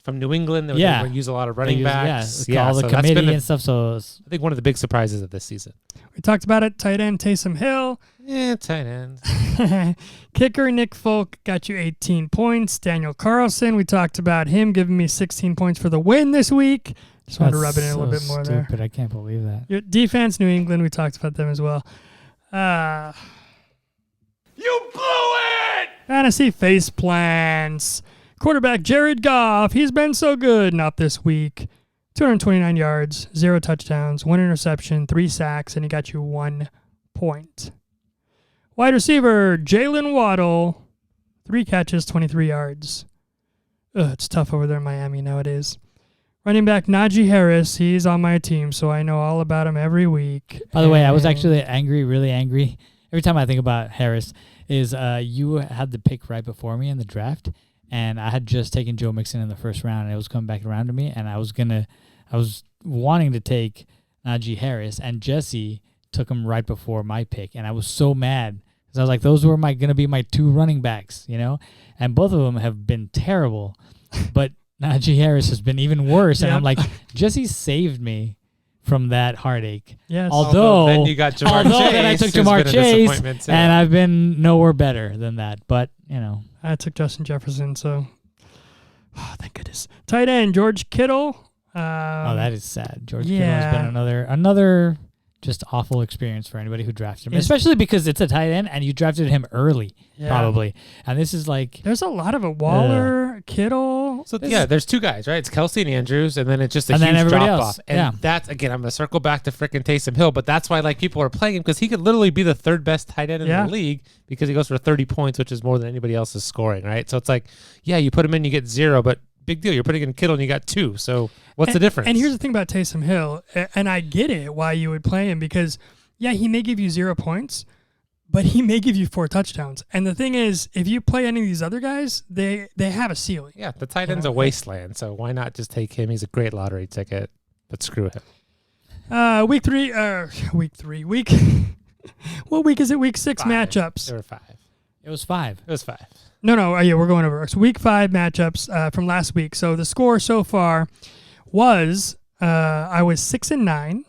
From New England, they Yeah. would use a lot of they running use- backs. all the so that's committee been and stuff. So I think one of the big surprises of this season. We talked about it. Tight end Taysom Hill. Tight end. Kicker Nick Folk got you 18 points. Daniel Carlson, we talked about him giving me 16 points for the win this week. Just wanted to rub it in a little bit more there. Stupid. I can't believe that. Your defense, New England, we talked about them as well. You blew it! Fantasy Faceplants. Quarterback Jared Goff, he's been so good. Not this week. 229 yards, 0 touchdowns, 1 interception, 3 sacks, and he got you 1 point. Wide receiver Jalen Waddle, 3 catches, 23 yards. It's tough over there in Miami nowadays. Running back Najee Harris, he's on my team, so I know all about him every week. By the way, I was And- actually angry, really angry. Every time I think about Harris, is you had the pick right before me in the draft, and I had just taken Joe Mixon in the first round, and it was coming back around to me, and I was wanting to take Najee Harris, and Jesse took him right before my pick, and I was so mad because I was like, those were going to be my 2 running backs, and both of them have been terrible, but Najee Harris has been even worse, and I'm like, Jesse saved me from that heartache. Yes. Although then you got Jamar Chase. then I took who's Jamar been a Chase, disappointment too. and I've been nowhere better than that. But I took Justin Jefferson, so thank goodness. Tight end George Kittle. that is sad. George yeah. Kittle has been another just awful experience for anybody who drafted him, Is- especially because it's a tight end and you drafted him early, Yeah. probably. And this is like, There's a lot of it. Waller, Kittle. So there's 2 guys, right? It's Kelsey and Andrews, and then it's just a And then huge everybody drop else. off. And Yeah. that's, again, I'm gonna circle back to frickin' Taysom Hill, but that's why people are playing him, because he could literally be the 3rd best tight end in Yeah. the league, because he goes for 30 points, which is more than anybody else is scoring, right? So it's like, you put him in, you get 0, but big deal. You're putting in Kittle and you got 2. So what's the difference? And here's the thing about Taysom Hill, and I get it why you would play him, because he may give you 0 points, but he may give you 4 touchdowns. And the thing is, if you play any of these other guys, they have a ceiling. Yeah, the tight end's a wasteland, so why not just take him? He's a great lottery ticket, but screw him. Week 3. What week is it? Week 6 5. matchups. There were 5. It was 5. It was 5. No. Yeah, we're going over. So week 5 matchups from last week. So the score so far was I was 6-9.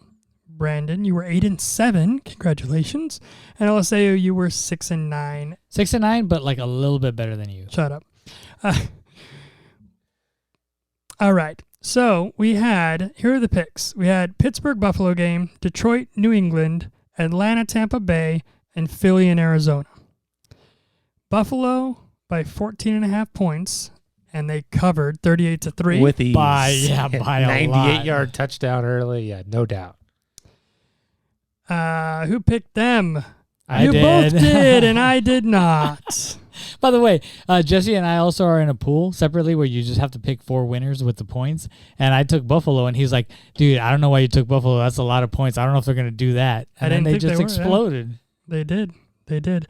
Brandon, you were 8-7. Congratulations. And Eliseo, you were 6-9. 6-9, but like a little bit better than you. Shut up. All right. So here are the picks. We had Pittsburgh Buffalo game, Detroit New England, Atlanta Tampa Bay, and Philly and Arizona. Buffalo by 14.5 points, and they covered 38-3. With ease. By a 98-yard touchdown early. Yeah, no doubt. Who picked them? I You both did. did, and I did not. By the way, Jesse and I also are in a pool separately where you just have to pick 4 winners with the points. And I took Buffalo, and he's like, dude, I don't know why you took Buffalo. That's a lot of points. I don't know if they're going to do that. And then they just exploded. They did.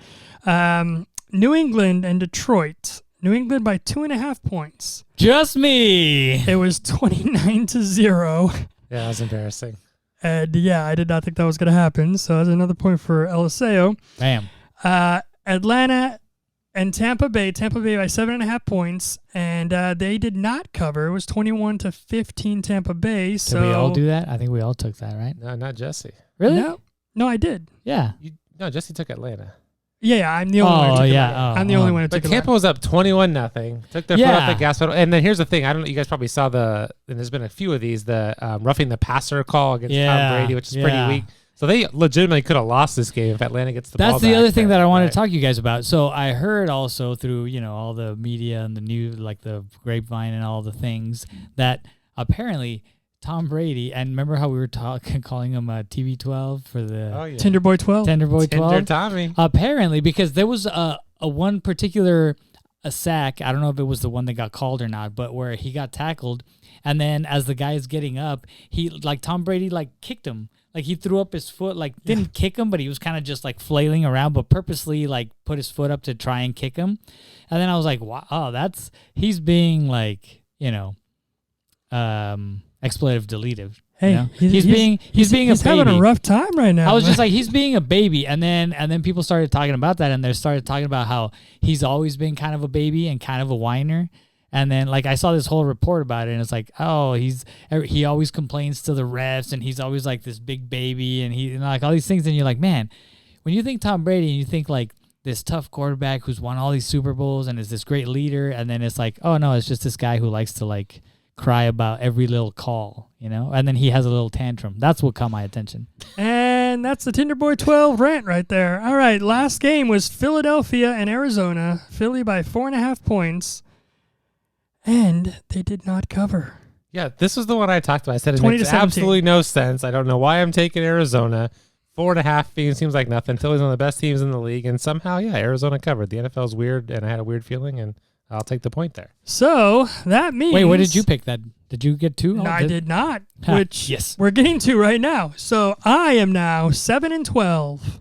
New England and Detroit. New England by 2.5 points. Just me. It was 29-0. Yeah, that was embarrassing. And yeah, I did not think that was going to happen. So that's another point for Eliseo. Bam. Atlanta and Tampa Bay. Tampa Bay by 7.5 points, and they did not cover. It was 21-15 Tampa Bay. So Did we all do that? I think we all took that, right? No, not Jesse. Really? No, I did. Yeah. No, Jesse took Atlanta. Yeah, I'm the only one. Who took yeah. Atlanta. I'm the only one who But took Tampa Atlanta. was up 21-0. Took their foot off the gas pedal. And then here's the thing. I don't know. You guys probably saw and there's been a few of these, the roughing the passer call against Tom Brady, which is pretty weak. So they legitimately could have lost this game if Atlanta gets the ball back. That's the other thing that I wanted to talk to you guys about. So I heard also through, all the media and the news, like the grapevine and all the things, that apparently Tom Brady, and remember how we were calling him TB12 for the Tinder Boy 12. Tender Boy 12? Tinder Tommy. Apparently, because there was a one particular sack, I don't know if it was the one that got called or not, but where he got tackled, and then as the guy is getting up, Tom Brady kicked him. Like he threw up his foot, didn't kick him, but he was kind of just flailing around, but purposely put his foot up to try and kick him. And then I was like, wow, he's being expletive deleted. Hey, he's being a baby. He's having a rough time right now. I was just like, he's being a baby, and then people started talking about that, and they started talking about how he's always been kind of a baby and kind of a whiner. And then I saw this whole report about it, and it's like, oh, he always complains to the refs, and he's always this big baby, and he all these things, and you're like, man, when you think Tom Brady, and you think this tough quarterback who's won all these Super Bowls and is this great leader, and then it's like, oh no, it's just this guy who likes to cry about every little call, and then he has a little tantrum. That's what caught my attention. And that's the Tinder Boy 12 rant right there. All right, last game was Philadelphia and Arizona. Philly by 4.5 points. And they did not cover. Yeah, this was the one I talked about. I said it makes absolutely no sense. I don't know why I'm taking Arizona. 4.5 seems like nothing. Philly's one of the best teams in the league, and somehow, Arizona covered. The NFL's weird, and I had a weird feeling, and I'll take the point there. So that means... Wait, where did you pick that? Did you get 2? No, I did not, which yes. We're getting to right now. So I am now 7-12.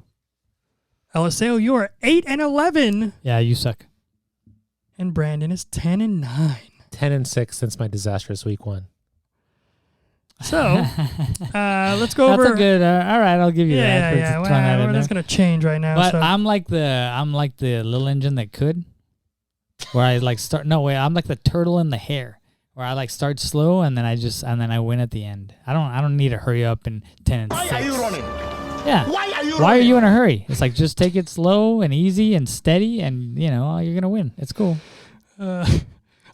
Eliseo, you are 8-11. Yeah, you suck. And Brandon is 10-9. 10-6 since my disastrous week 1. So let's go over. That's a good. All right, I'll give you that. Yeah. Well, that's gonna change right now. But so. I'm like the little engine that could, where I start. No way, I'm like the turtle in the hare, where I start slow and then I win at the end. I don't need to hurry up and 10-6. Why are you running? Yeah. Why are you in a hurry? It's just take it slow and easy and steady, and you're gonna win. It's cool.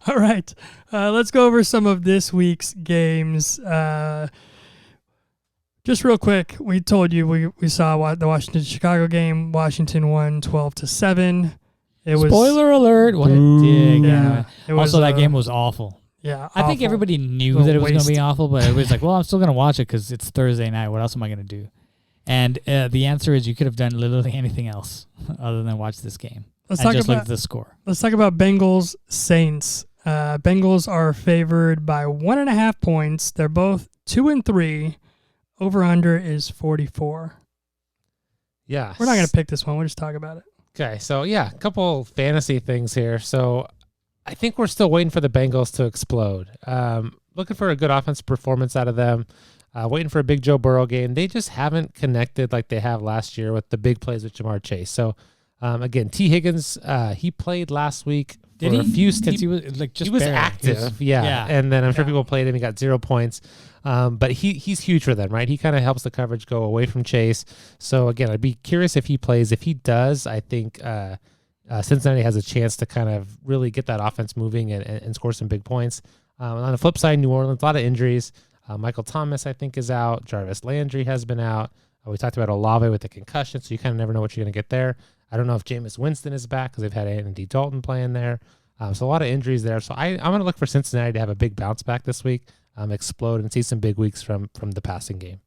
All right, let's go over some of this week's games. Just real quick, we told you we saw the Washington-Chicago game. Washington won 12-7. Spoiler alert! What a dig! Yeah, also, that game was awful. Yeah, I think everybody knew that it was going to be awful, but everybody's like, "Well, I'm still going to watch it because it's Thursday night. What else am I going to do?" And the answer is, you could have done literally anything else other than watch this game. Look at the score. Let's talk about Bengals Saints. Bengals are favored by 1.5 points. They're both 2-3. Over under is 44. Yeah. We're not going to pick this one. We'll just talk about it. Okay, so yeah, a couple fantasy things here. So I think we're still waiting for the Bengals to explode. Looking for a good offensive performance out of them. Waiting for a big Joe Burrow game. They just haven't connected like they have last year with the big plays with Jamar Chase. So again, T. Higgins, he played last week. Did he? A few Because he was like just he was barely. active, yeah. And then I'm sure people played him. He got 0 points. But he's huge for them, right? He kind of helps the coverage go away from Chase. So, again, I'd be curious if he plays. If he does, I think Cincinnati has a chance to kind of really get that offense moving and score some big points. On the flip side, New Orleans, a lot of injuries. Michael Thomas, I think, is out. Jarvis Landry has been out. We talked about Olave with the concussion, so you kind of never know what you're going to get there. I don't know if Jameis Winston is back because they've had Andy Dalton playing there. So a lot of injuries there. So I'm going to look for Cincinnati to have a big bounce back this week, explode, and see some big weeks from the passing game.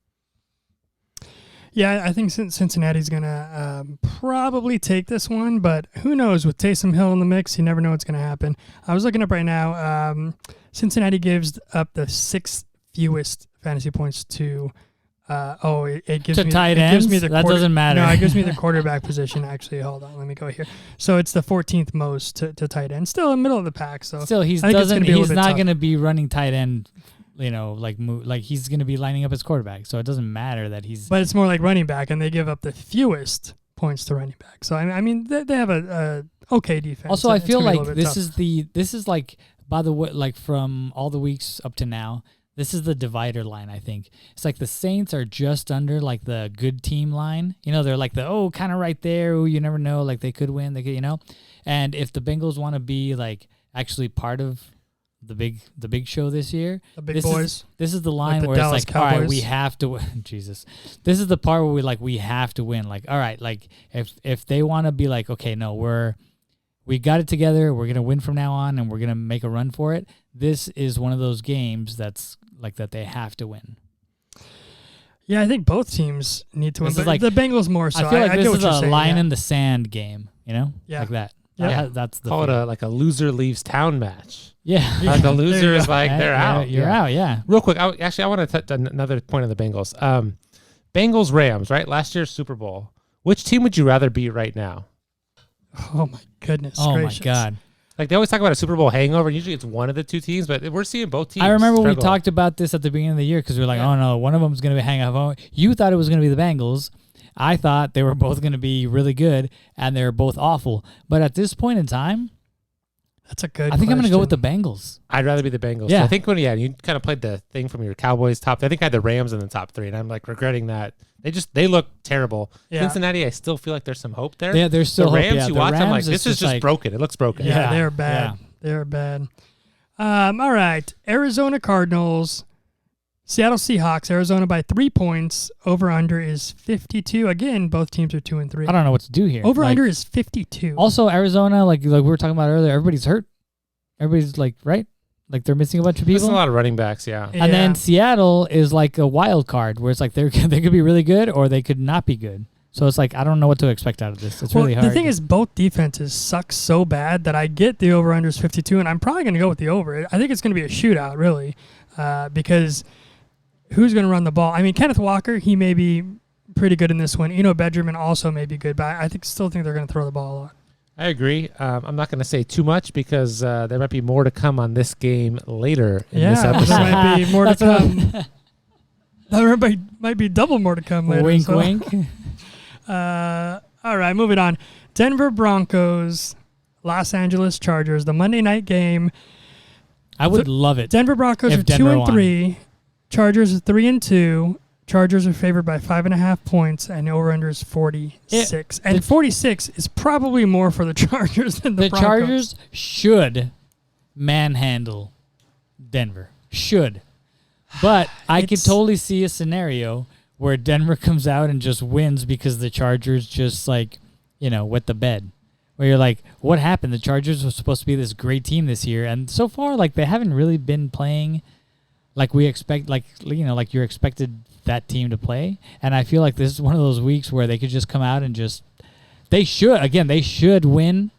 Yeah, I think Cincinnati's going to probably take this one, but who knows? With Taysom Hill in the mix, you never know what's going to happen. I was looking up right now. Cincinnati gives up the 6th fewest fantasy points to it gives to me tight it gives ends? me the That doesn't matter. No, it gives me the quarterback position. Actually, hold on, let me go here. So it's the 14th most to tight end. Still in the middle of the pack. So still, he's I think it's gonna be a he's little bit not tough. going to be running tight end. Like he's going to be lining up his quarterback. So it doesn't matter that he's. But it's more like running back, and they give up the fewest points to running back. So I mean, they have a okay defense. Also, I It's feel gonna be a like little bit tough. this is like, by the way, like from all the weeks up to now, this is the divider line. I think it's like the Saints are just under like the good team line. You know, they're like the kind of right there. Oh, you never know. Like they could win. They could, And if the Bengals want to be like actually part of the big show this year, The big boys. This is the line the where Dallas it's like, all right, Cowboys. we have to win. Jesus, this is the part where we have to win. Like, all right, like if they want to be like, okay, no, we got it together. We're gonna win from now on, and we're gonna make a run for it. This is one of those games that's like that they have to win. Yeah, I think both teams need to win. This is But like- the Bengals more so. I feel like get this what is you're a saying, line yeah. in the sand game. Yeah. Like that. Yeah. That's the Call it feel. a loser leaves town match. Yeah. Like the There loser you is go. like they're out. You're out. Yeah. Real quick, I want to touch another point on the Bengals. Bengals Rams, right? Last year's Super Bowl. Which team would you rather be right now? Oh my goodness. Oh gracious. my God. Like they always talk about a Super Bowl hangover, and usually it's one of the two teams, but we're seeing both teams. I remember we struggle. talked about this at the beginning of the year because we were like, oh no, one of them is going to be hang up. You thought it was going to be the Bengals. I thought they were both going to be really good, and they were both awful. But at this point in time, That's a good I think I'm going to go with the question. Bengals. I'd rather be the Bengals. Yeah. I think when you kind of played the thing from your Cowboys top. I think I had the Rams in the top 3, and I'm like regretting that. They look terrible. Yeah. Cincinnati, I still feel like there's some hope there. Yeah, there's still the hope. Rams, Yeah, you the watch, I'm like, Rams, this it's is just like- broken. It looks broken. Yeah, Yeah. they're bad. Yeah. They're bad. All right. Arizona Cardinals, Seattle Seahawks. Arizona by 3 points. Over under is 52. Again, both teams are 2 and 3. I don't know what to do here. Over Like, under is 52. Also, Arizona, like we were talking about earlier, everybody's hurt. Everybody's like, right? Like they're missing a bunch of There's people. a lot of running backs, yeah. Yeah. And then Seattle is like a wild card where it's like they could be really good or they could not be good. So it's like I don't know what to expect out of this. It's really hard. The thing is, both defenses suck so bad that I get the over under is 52, and I'm probably going to go with the over. I think it's going to be a shootout, really, because who's going to run the ball? I mean, Kenneth Walker, he may be pretty good in this one. Benjamin also may be good, but I still think they're going to throw the ball a lot. I agree. I'm not going to say too much because there might be more to come on this game later in this There episode. might be more to That's what come. There might be double more to come later. Wink, so. wink. All right, moving on. Denver Broncos, Los Angeles Chargers, the Monday night game. I would love it. Denver Broncos If are Denver 2 and won. 3. Chargers are 3 and 2. Chargers are favored by 5.5 points, and over under is 46. And 46 is probably more for the Chargers than the The Broncos. Chargers should manhandle Denver. Should. But I could It's- totally see a scenario where Denver comes out and just wins because the Chargers just like, wet the bed. Where you're like, what happened? The Chargers were supposed to be this great team this year, and so far, like, they haven't really been playing like we expect, like you're expected that team to play. And I feel like this is one of those weeks where they could just come out and they should win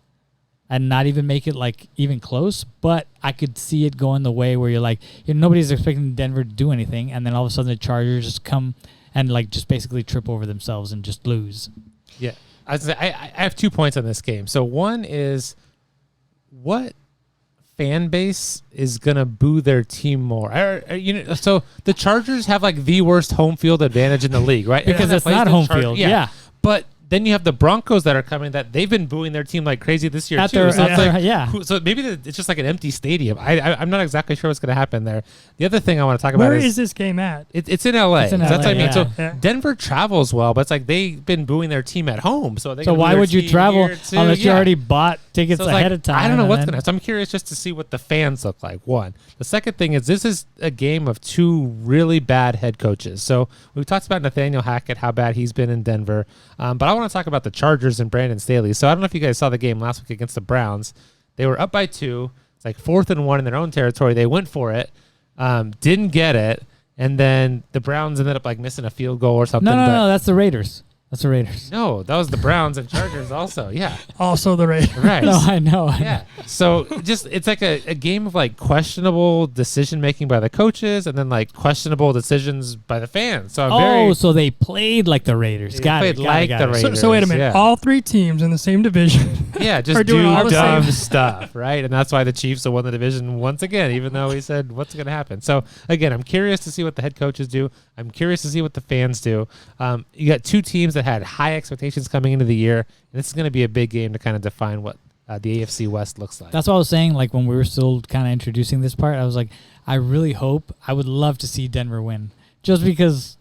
and not even make it like even close. But I could see it going the way where you're like, nobody's expecting Denver to do anything, and then all of a sudden the Chargers just come and like just basically trip over themselves and just lose. Yeah. I have 2 points on this game. So one is, what fan base is gonna boo their team more? So the Chargers have like the worst home field advantage in the league, right? Because it's not home field. Yeah. But then you have the Broncos that are coming, that they've been booing their team like crazy this year too. So maybe it's just like an empty stadium. I'm not exactly sure what's going to happen there. The other thing I want to talk about where is this game at? It's in LA. It's in That's LA, what I mean. yeah. So Yeah. Denver travels well, but it's like they've been booing their team at home. So why would you travel unless you already bought tickets So it's ahead like, of time? I don't know what's going to. So I'm curious just to see what the fans look like. One. The second thing is, this is a game of two really bad head coaches. So we talked about Nathaniel Hackett, how bad he's been in Denver. But I want to talk about the Chargers and Brandon Staley. So I don't know if you guys saw the game last week against the Browns. They were up by 2. It's like 4th and 1 in their own territory. They went for it, didn't get it, and then the Browns ended up like missing a field goal or something. No, that's the Raiders. That's the Raiders. No, that was the Browns and Chargers also. Yeah. Also the Raiders. Right. No, I know. Yeah. So it's like a game of like questionable decision making by the coaches, and then like questionable decisions by the fans. So So they played like the Raiders. They Got played it. like the Raiders. So wait a minute. Yeah. All 3 teams in the same division. Yeah, just are doing do all the dumb same stuff, right? And that's why the Chiefs have won the division once again, even though he said what's going to happen. So again, I'm curious to see what the head coaches do. I'm curious to see what the fans do. You got 2 teams that had high expectations coming into the year, and this is going to be a big game to kind of define what the AFC West looks like. That's what I was saying. Like when we were still kind of introducing this part, I was like, I really hope, I would love to see Denver win, just because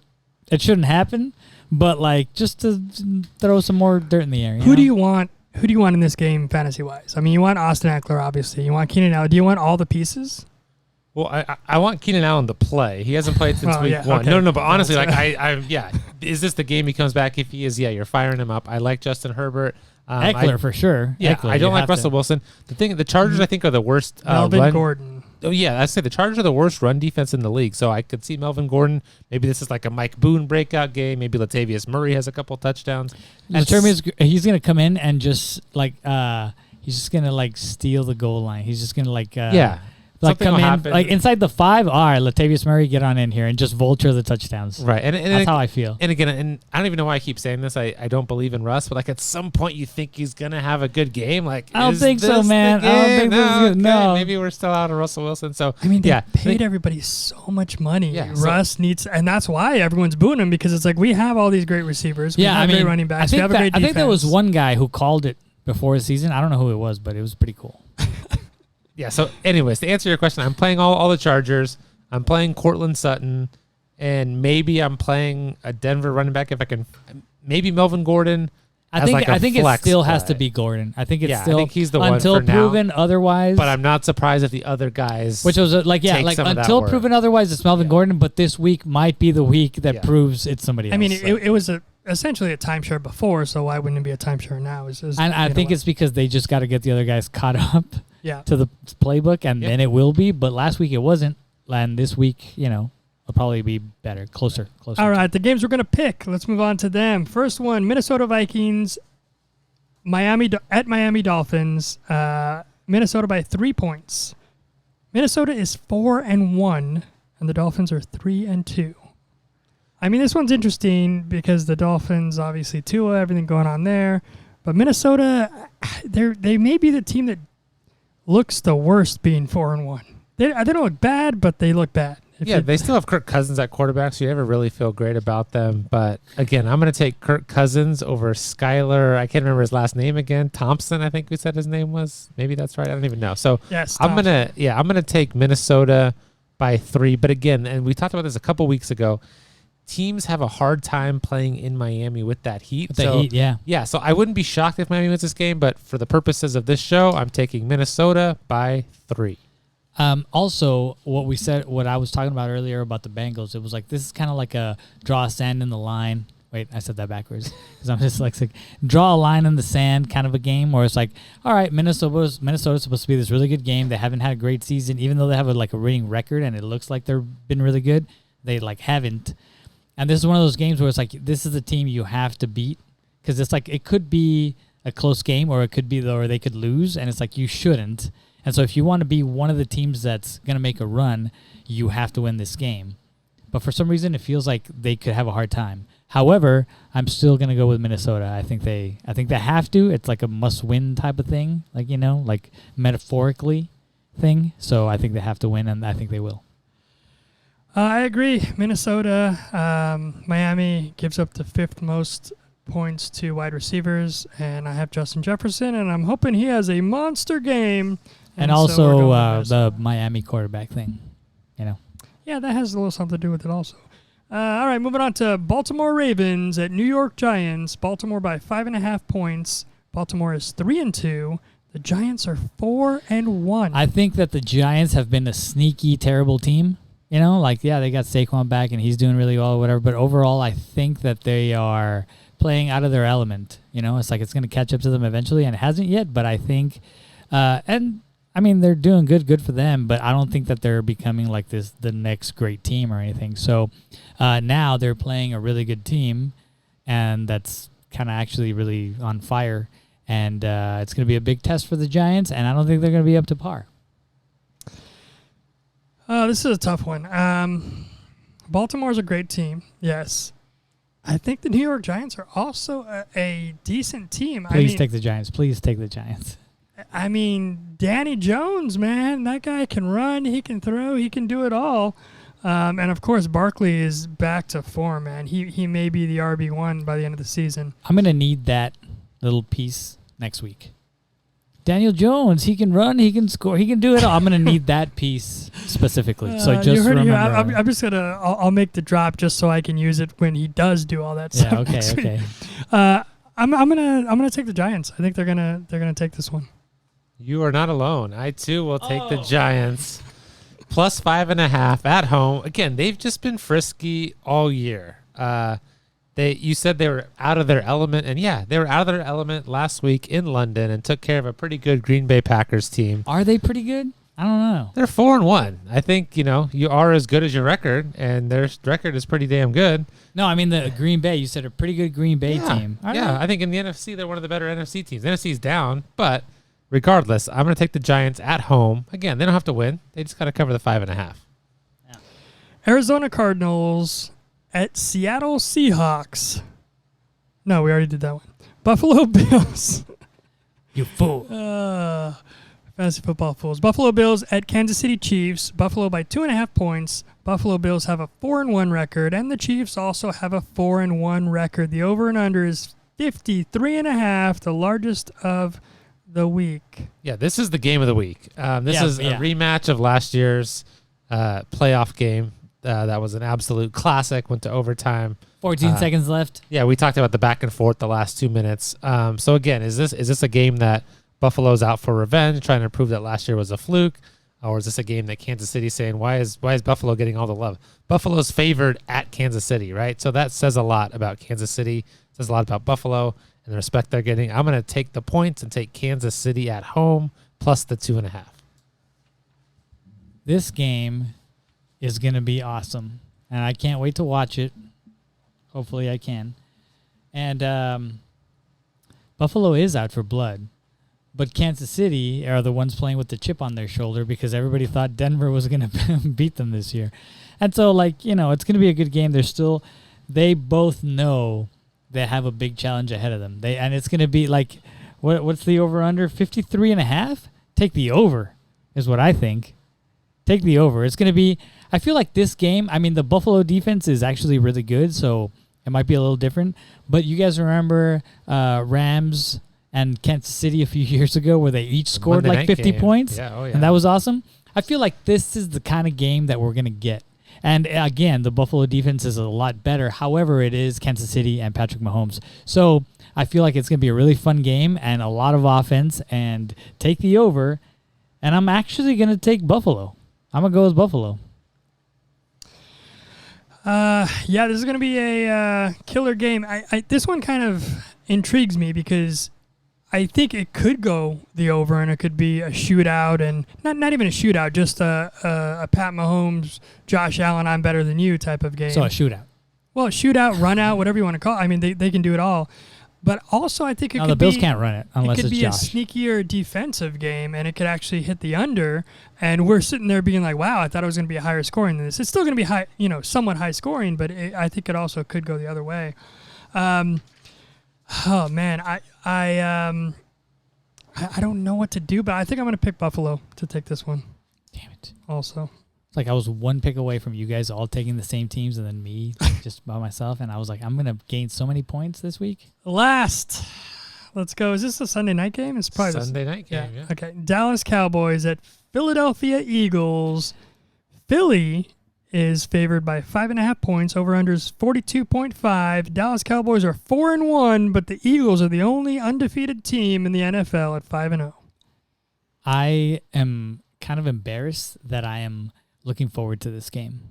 it shouldn't happen, but like just to throw some more dirt in the air. Who do you want? Who do you want in this game, fantasy wise? I mean, you want Austin Eckler, obviously. You want Keenan Allen. Do you want all the pieces? Well, I want Keenan Allen to play. He hasn't played since week 1. Okay. No, but honestly, like is this the game he comes back? If he is, yeah, you're firing him up. I like Justin Herbert. Eckler for sure. Yeah, Eckler, I don't like Russell Wilson. The Chargers I think are the worst. Melvin Gordon. Oh yeah, I'd say the Chargers are the worst run defense in the league. So I could see Melvin Gordon. Maybe this is like a Mike Boone breakout game. Maybe Latavius Murray has a couple touchdowns. The term is he's gonna come in and just like he's just gonna like steal the goal line. He's just gonna like like something come will in happen. like inside the 5. All right, Latavius Murray, get on in here and just vulture the touchdowns. Right, and that's how I feel. And again, and I don't even know why I keep saying this. I don't believe in Russ, but like at some point you think he's gonna have a good game. Like I don't is think so, this man. the I don't game? think this is good. Okay, No. maybe we're still out of Russell Wilson. So I mean, they yeah, paid everybody so much money. Yeah, Russ needs, and that's why everyone's booing him, because it's like we have all these great receivers. We have great running backs. We have a great defense. I think there was one guy who called it before the season. I don't know who it was, but it was pretty cool. Yeah. So, anyways, to answer your question, I'm playing all the Chargers. I'm playing Cortland Sutton, and maybe I'm playing a Denver running back if I can. Maybe Melvin Gordon. I think it still has to be Gordon. I think it's still. I think he's the one until for now. proven otherwise. But I'm not surprised if the other guys. Which was until proven otherwise, it's Melvin Gordon. But this week might be the week that proves it's somebody else. I mean, it was essentially a timeshare before, so why wouldn't it be a timeshare now? And I think it's because they just got to get the other guys caught up to the playbook, and then it will be. But last week it wasn't, and this week, will probably be better, closer. All right, the games we're going to pick. Let's move on to them. First one, Minnesota Vikings, Miami Dolphins, Minnesota by 3 points. Minnesota is 4-1, and the Dolphins are 3-2. I mean, this one's interesting because the Dolphins, obviously Tua, everything going on there. But Minnesota, they may be the team that looks the worst being 4-1. They don't look bad, but they look bad. They still have Kirk Cousins at quarterback, so you never really feel great about them. But again, I'm going to take Kirk Cousins over Skylar. I can't remember his last name again. Thompson, I think we said his name was. Maybe that's right. I don't even know. So yes, I'm gonna take Minnesota by 3. But again, and we talked about this a couple weeks ago, teams have a hard time playing in Miami with that heat. Yeah. So I wouldn't be shocked if Miami wins this game, but for the purposes of this show, I'm taking Minnesota by 3. Also, what I was talking about earlier about the Bengals, it was like this is kind of like a draw a sand in the line. Wait, I said that backwards because I'm just like draw a line in the sand kind of a game where it's like, all right, Minnesota's supposed to be this really good game. They haven't had a great season, even though they have a winning record and it looks like they've been really good. They haven't. And this is one of those games where it's like this is the team you have to beat because it's like it could be a close game or it could be or they could lose, and it's like you shouldn't. And so if you want to be one of the teams that's going to make a run, you have to win this game. But for some reason, it feels like they could have a hard time. However, I'm still gonna go with Minnesota. I think they have to. It's like a must-win type of thing, like like metaphorically thing. So I think they have to win, and I think they will. I agree. Minnesota, Miami gives up the 5th most points to wide receivers, and I have Justin Jefferson, and I'm hoping he has a monster game. And so we're also going with the Minnesota. Miami quarterback thing, Yeah, that has a little something to do with it also. All right, moving on to Baltimore Ravens at New York Giants. Baltimore by 5.5 points. Baltimore is 3-2. The Giants are 4-1. I think that the Giants have been a sneaky, terrible team. They got Saquon back and he's doing really well or whatever. But overall, I think that they are playing out of their element. It's like it's going to catch up to them eventually, and it hasn't yet. But I think, they're doing good for them. But I don't think that they're becoming like the next great team or anything. So now they're playing a really good team, and that's kind of actually really on fire. And it's going to be a big test for the Giants, and I don't think they're going to be up to par. This is a tough one. Baltimore's a great team, yes. I think the New York Giants are also a decent team. Please take the Giants. Please take the Giants. I mean, Danny Jones, man, that guy can run, he can throw, he can do it all. And, of course, Barkley is back to form, man. He may be the RB1 by the end of the season. I'm going to need that little piece next week. Daniel Jones, he can run, he can score, he can do it all. I'm going to need that piece specifically. So just you heard remember. it here. I'm just going to I'll make the drop just so I can use it when he does do all that stuff. Yeah, okay, next week. okay. I'm gonna take the Giants. I think they're gonna take this one. You are not alone. I too will take the Giants. Plus 5.5 at home. Again, they've just been frisky all year. You said they were out of their element, and yeah, they were out of their element last week in London and took care of a pretty good Green Bay Packers team. Are they pretty good? I don't know. They're 4-1. I think you are as good as your record, and their record is pretty damn good. No, I mean the Green Bay. You said a pretty good Green Bay team. All Yeah, right. I think in the NFC they're one of the better NFC teams. The NFC's down, but regardless, I'm going to take the Giants at home. Again, they don't have to win; they just got to cover the 5.5. Arizona Cardinals at Seattle Seahawks. No, we already did that one. Buffalo Bills. You fool. Fantasy football fools. Buffalo Bills at Kansas City Chiefs. Buffalo by 2.5 points. Buffalo Bills have a 4-1 record, and the Chiefs also have a 4-1 record. The over and under is 53.5, the largest of the week. Yeah, this is the game of the week. This is a rematch of last year's playoff game. That was an absolute classic. Went to overtime. 14 seconds left. Yeah, we talked about the back and forth the last 2 minutes. So again, is this a game that Buffalo's out for revenge, trying to prove that last year was a fluke, or is this a game that Kansas City's saying why is Buffalo getting all the love? Buffalo's favored at Kansas City, right? So that says a lot about Kansas City. Says a lot about Buffalo and the respect they're getting. I'm going to take the points and take Kansas City at home plus the 2.5. This game is going to be awesome, and I can't wait to watch it. Hopefully I can. And Buffalo is out for blood, but Kansas City are the ones playing with the chip on their shoulder because everybody thought Denver was going to beat them this year. And so, it's going to be a good game. They both know they have a big challenge ahead of them. And it's going to be what's the over-under? 53.5? Take the over is what I think. Take the over. It's going to be, I feel like this game, the Buffalo defense is actually really good, so it might be a little different. But you guys remember Rams and Kansas City a few years ago where they each scored Monday like night 50 game. points? Yeah, oh yeah. And that was awesome. I feel like this is the kind of game that we're going to get. And again, the Buffalo defense is a lot better. However, it is Kansas City and Patrick Mahomes. So I feel like it's going to be a really fun game and a lot of offense, and take the over. And I'm actually going to take Buffalo. I'm going to go with Buffalo. Yeah, this is going to be a killer game. This one kind of intrigues me because I think it could go the over, and it could be a shootout, and not even a shootout, just a Pat Mahomes, Josh Allen, I'm better than you type of game. So a shootout. Well, shootout, run out, whatever you want to call it. They can do it all. But also, I think it No, could the Bills be, can't run it unless it could it's be Josh. a sneakier defensive game, and it could actually hit the under. And we're sitting there being like, "Wow, I thought it was going to be a higher scoring than this." It's still going to be high, somewhat high scoring, but I think it also could go the other way. Oh man, I don't know what to do, but I think I'm going to pick Buffalo to take this one. Damn it. Also, It's like I was one pick away from you guys all taking the same teams and then me just by myself. And I was like, I'm going to gain so many points this week. last, let's go. Is this a Sunday night game? It's probably Sunday night game. Yeah. Okay, Dallas Cowboys at Philadelphia Eagles. Philly is favored by 5.5 points. Over/under is 42.5. Dallas Cowboys are 4-1, but the Eagles are the only undefeated team in the NFL at 5-0. I am kind of embarrassed that I am looking forward to this game.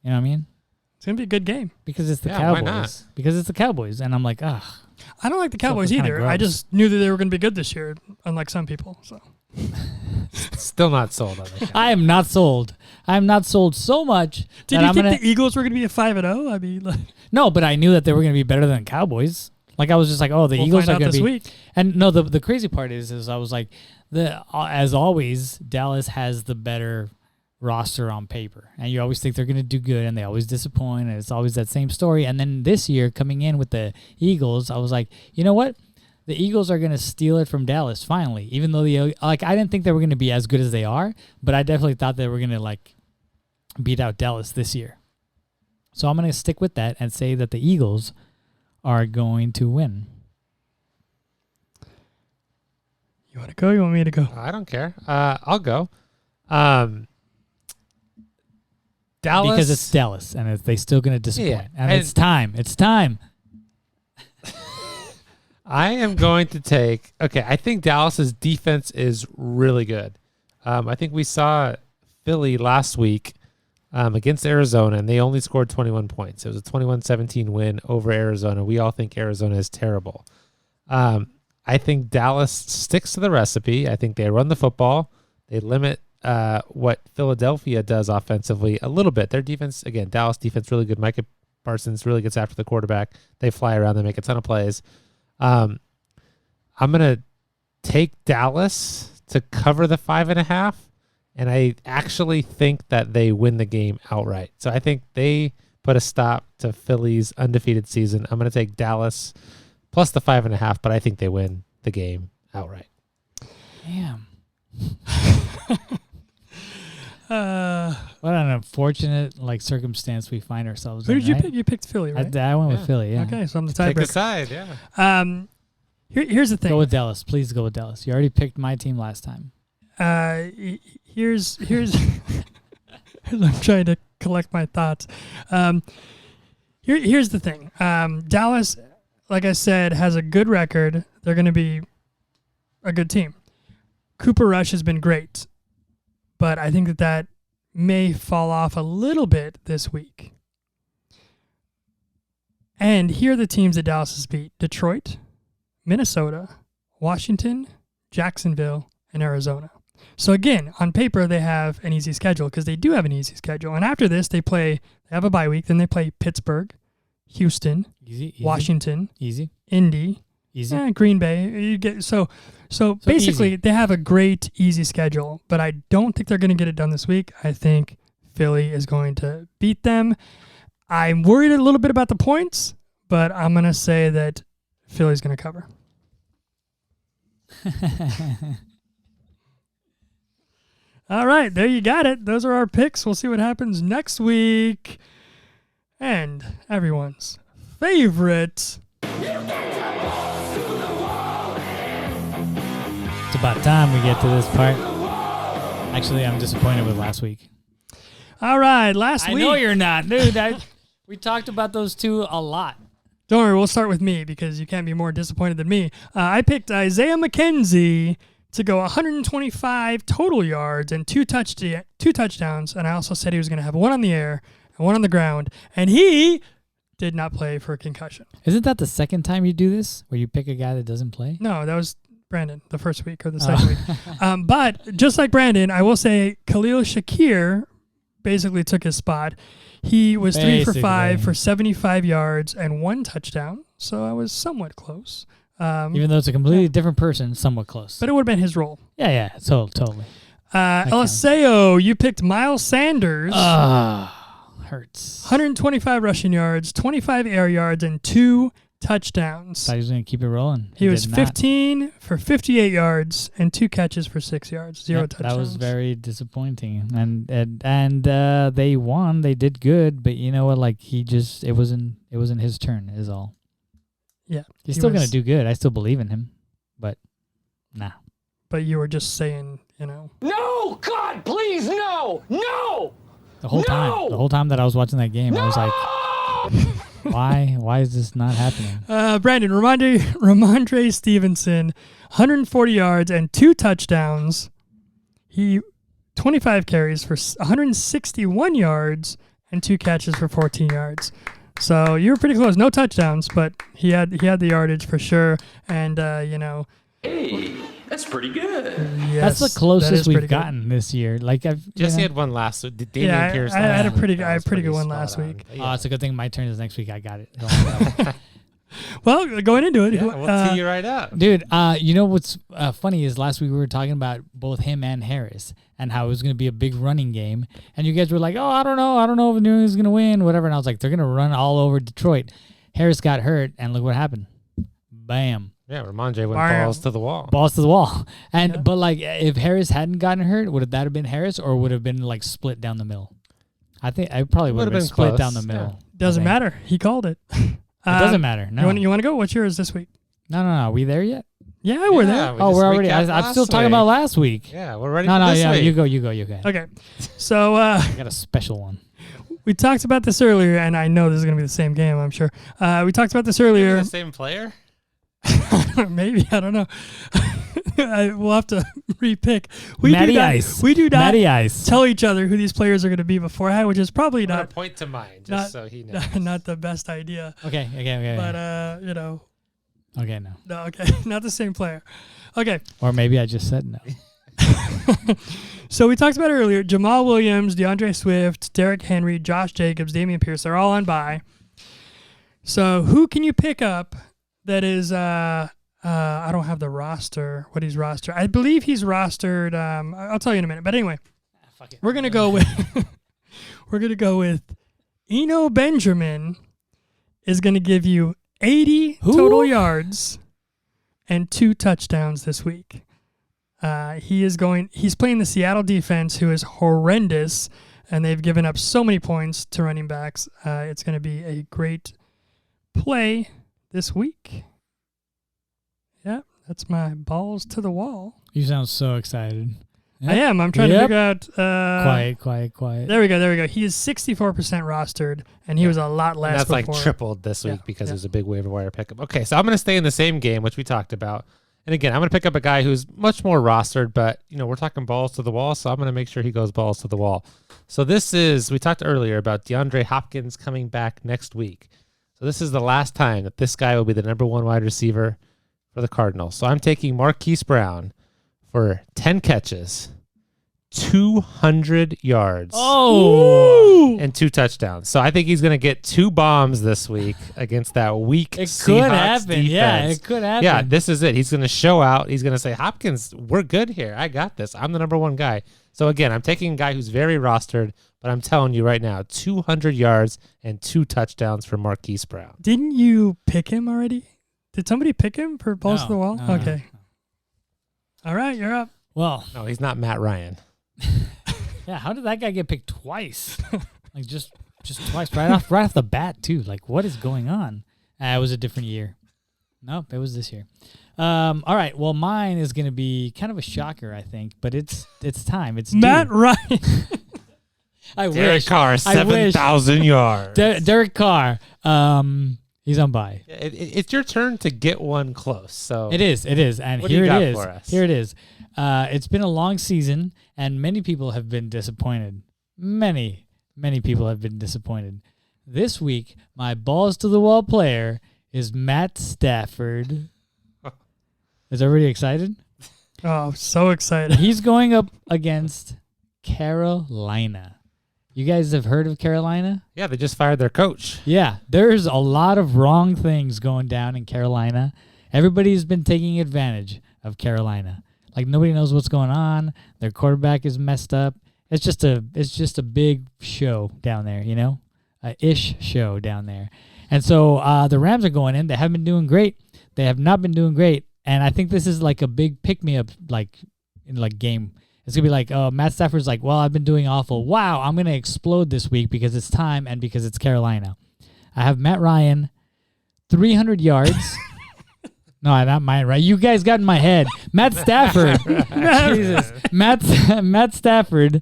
You know what I mean? It's gonna be a good game. Because it's the Yeah, why Cowboys. not? Because it's the Cowboys. And I'm like, ugh. I don't like the Cowboys kinda either. I gross. just knew that they were going to be good this year, unlike some people. So Still not sold on it. I am not sold. I am not sold so much. did that you I'm think gonna, the Eagles were going to be a 5-0? I mean, like, No, but I knew that they were going to be better than Cowboys. Like I was just like, oh, the we'll Eagles find are out going this to be. week. And no, the crazy part is I was like, as always, Dallas has the better roster on paper, and you always think they're going to do good, and they always disappoint, and it's always that same story. And then this year, coming in with the Eagles, I was like, you know what? The Eagles are going to steal it from Dallas finally. Even though I didn't think they were going to be as good as they are, but I definitely thought they were going to beat out Dallas this year. So I'm going to stick with that and say that the Eagles are going to win. You want to go? You want me to go? I don't care. I'll go. Dallas. Because it's Dallas, and they still going to disappoint. Yeah, And and- it's time. It's time. I am going to take. Okay, I think Dallas's defense is really good. I think we saw Philly last week against Arizona, and they only scored 21 points. It was a 21-17 win over Arizona. We all think Arizona is terrible. I think Dallas sticks to the recipe. I think they run the football. They limit what Philadelphia does offensively a little bit. Their defense, again, Dallas defense really good. Micah Parsons really gets after the quarterback. They fly around. They make a ton of plays. I'm going to take Dallas to cover the 5.5, and I actually think that they win the game outright. So I think they put a stop to Philly's undefeated season. I'm going to take Dallas plus the 5.5, but I think they win the game outright. Damn. What an unfortunate circumstance we find ourselves Who in. did you right? pick? You picked Philly, right? I went Yeah. with Philly, yeah. Okay, so I'm the Take a tiebreaker. side, yeah. Here's the thing. Go with Dallas. Please go with Dallas. You already picked my team last time. Here's I'm trying to collect my thoughts. Here's the thing. Dallas, like I said, has a good record. They're going to be a good team. Cooper Rush has been great, but I think that may fall off a little bit this week. And here are the teams that Dallas has beat: Detroit, Minnesota, Washington, Jacksonville, and Arizona. So again, on paper, they have an easy schedule because they do have an easy schedule. And after this, they have a bye week. Then they play Pittsburgh, Houston, Easy. Washington, Easy. Indy, Easy. Green Bay. You get so basically easy. they have a great easy schedule. But I don't think they're going to get it done this week. I think Philly is going to beat them. I'm worried a little bit about the points, but I'm going to say that Philly's going to cover. All right, there you got it. Those are our picks. We'll see what happens next week. And everyone's favorite. It's about time we get to this part. Actually, I'm disappointed with last week. All right, last I week. know you're not, dude. We talked about those two a lot. Don't worry, we'll start with me because you can't be more disappointed than me. I picked Isaiah McKenzie to go 125 total yards and two touchdowns, and I also said he was going to have one on the air and one on the ground, and he did not play for a concussion. Isn't that the second time you do this, where you pick a guy that doesn't play? No, that was Brandon the first week or the second week. But just like Brandon, I will say Khalil Shakir basically took his spot. He was 3 for 5 for 75 yards and one touchdown. so I was somewhat close. Even though it's a completely different person, somewhat close. But it would have been his role. Yeah, so totally. Eliseo, you picked Miles Sanders. Hurts. 125 rushing yards, 25 air yards, and 2 touchdowns. Thought he was going to keep it rolling. He was did not. 15 for 58 yards and 2 catches for 6 yards, 0 touchdowns. That was very disappointing. And they won. They did good, but you know what? Like it wasn't his turn. Is all. Yeah, he's still going to do good. I still believe in him, but nah. But you were just saying, No, God, please, no. The whole time that I was watching that game, I was like, why is this not happening? Brandon, Ramondre Stevenson, 140 yards and 2 touchdowns. He 25 carries for 161 yards and 2 catches for 14 yards. So you were pretty close. No touchdowns, but he had the yardage for sure. And Hey, that's pretty good. Yes, that's the closest we've gotten this year. Like Jesse had one last week. Damian Pierce. I had a pretty pretty good one last week. Oh, it's a good thing my turn is next week. I got it. Well, going into it, Yeah, we'll tee you right up, dude. You know what's funny is last week we were talking about both him and Harris and how it was going to be a big running game, and you guys were like, "Oh, I don't know if New England's going to win, whatever." And I was like, "They're going to run all over Detroit." Harris got hurt, and look what happened. Bam. Yeah, Ramondre went balls to the wall. Balls to the wall. And but like if Harris hadn't gotten hurt, would that have been Harris or would have been like split down the middle? I think I probably would have been split close. down the middle. Yeah. Doesn't matter. He called it. It doesn't matter. No. You want to go? What's yours this week? No. Are we there yet? Yeah, we're there. We're already. I'm still talking about last week. Yeah, we're ready No, for this week. you go. Okay. So I got a special one. we talked about this earlier, and I know this is going to be the same game, I'm sure. We talked about this earlier. The same player? Maybe, I don't know. We'll have to repick. Matty Ice. We do not Matty Ice. tell each other who these players are going to be beforehand, which is probably I'm not gonna point to mine just so he knows. not the best idea. Okay. But Okay, no. no, okay, not the same player. Okay. Or maybe I just said no. So we talked about it earlier. Jamal Williams, DeAndre Swift, Derrick Henry, Josh Jacobs, Damian Pierce, they're all on bye. So who can you pick up that is I don't have the roster. What he's rostered. I believe he's rostered I'll tell you in a minute. But anyway, we're going to go with Eno Benjamin is going to give you 80 total yards and 2 touchdowns this week. He's playing the Seattle defense, who is horrendous, and they've given up so many points to running backs. It's going to be a great play this week. Yeah, that's my balls to the wall. You sound so excited. I am. I'm trying to figure out. Quiet. There we go. He is 64% rostered, and he was a lot less. And that's before. like tripled this week because it was a big waiver wire pickup. Okay, so I'm going to stay in the same game, which we talked about. And again, I'm going to pick up a guy who's much more rostered, but we're talking balls to the wall, so I'm going to make sure he goes balls to the wall. So we talked earlier about DeAndre Hopkins coming back next week. So this is the last time that this guy will be the number 1 wide receiver for the Cardinals. So I'm taking Marquise Brown for 10 catches, 200 yards, and 2 touchdowns. So I think he's going to get 2 bombs this week against that weak Seahawks could happen. defense. Yeah, it could happen. Yeah, this is it. He's going to show out. He's going to say, Hopkins, we're good here. I got this. I'm the number 1 guy. So again, I'm taking a guy who's very rostered, but I'm telling you right now, 200 yards and 2 touchdowns for Marquise Brown. Didn't you pick him already? Did somebody pick him for balls to the wall? No. Okay. All right, you're up. Well, No, he's not Matt Ryan. yeah. How did that guy get picked twice? Like just twice, right off the bat too. Like what is going on? It was a different year. Nope, it was this year. All right. Well, mine is going to be kind of a shocker, I think, but it's time. It's Matt due. Ryan. I Derek wish. Carr, 7,000 yards. Derek Carr. He's on bye. It's your turn to get one close. So It is. And What do here you it got is. for us? Here it is. It's been a long season, and many people have been disappointed. Many people have been disappointed. This week, my balls to the wall player is Matt Stafford. Is everybody excited? Oh, so excited. He's going up against Carolina. You guys have heard of Carolina? Yeah, they just fired their coach. Yeah, there's a lot of wrong things going down in Carolina. Everybody's been taking advantage of Carolina. Like nobody knows what's going on. Their quarterback is messed up. It's just a big show down there, you know, a ish show down there. And so the Rams are going in. They haven't been doing great. They have not been doing great. And I think this is like a big pick me up, like in like game. It's gonna be like, oh, Matt Stafford's like, well, I've been doing awful. Wow, I'm gonna explode this week because it's time and because it's Carolina. I have Matt Ryan, 300 yards. No, not mine, right? You guys got in my head. Matt Stafford. Jesus. Matt Stafford.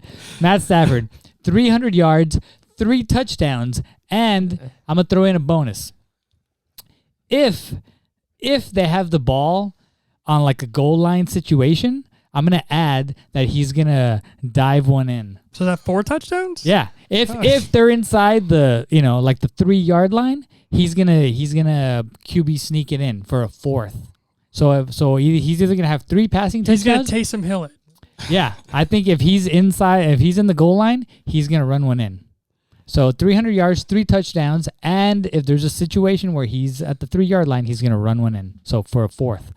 300 yards, 3 touchdowns, and I'm going to throw in a bonus. If they have the ball on like a goal line situation, I'm going to add that he's going to dive one in. So that 4 touchdowns? Yeah. If they're inside the, like the 3-yard line, he's gonna QB sneak it in for a 4th. So he's either gonna have 3 passing touchdowns. He's gonna Taysom Hill it. Yeah, I think if he's in the goal line, he's gonna run one in. So 300 yards, 3 touchdowns, and if there's a situation where he's at the 3-yard line, he's gonna run one in. So for a 4th.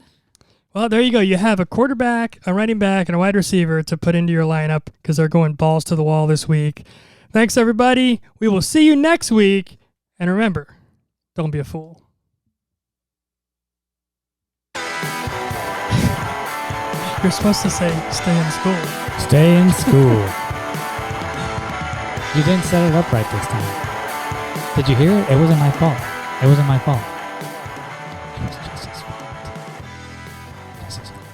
Well, there you go. You have a quarterback, a running back, and a wide receiver to put into your lineup because they're going balls to the wall this week. Thanks, everybody. We will see you next week. And remember, don't be a fool. You're supposed to say, stay in school. Stay in school. You didn't set it up right this time. Did you hear it? It wasn't my fault. It wasn't my fault. It was Jesse's fault. Jesse's fault.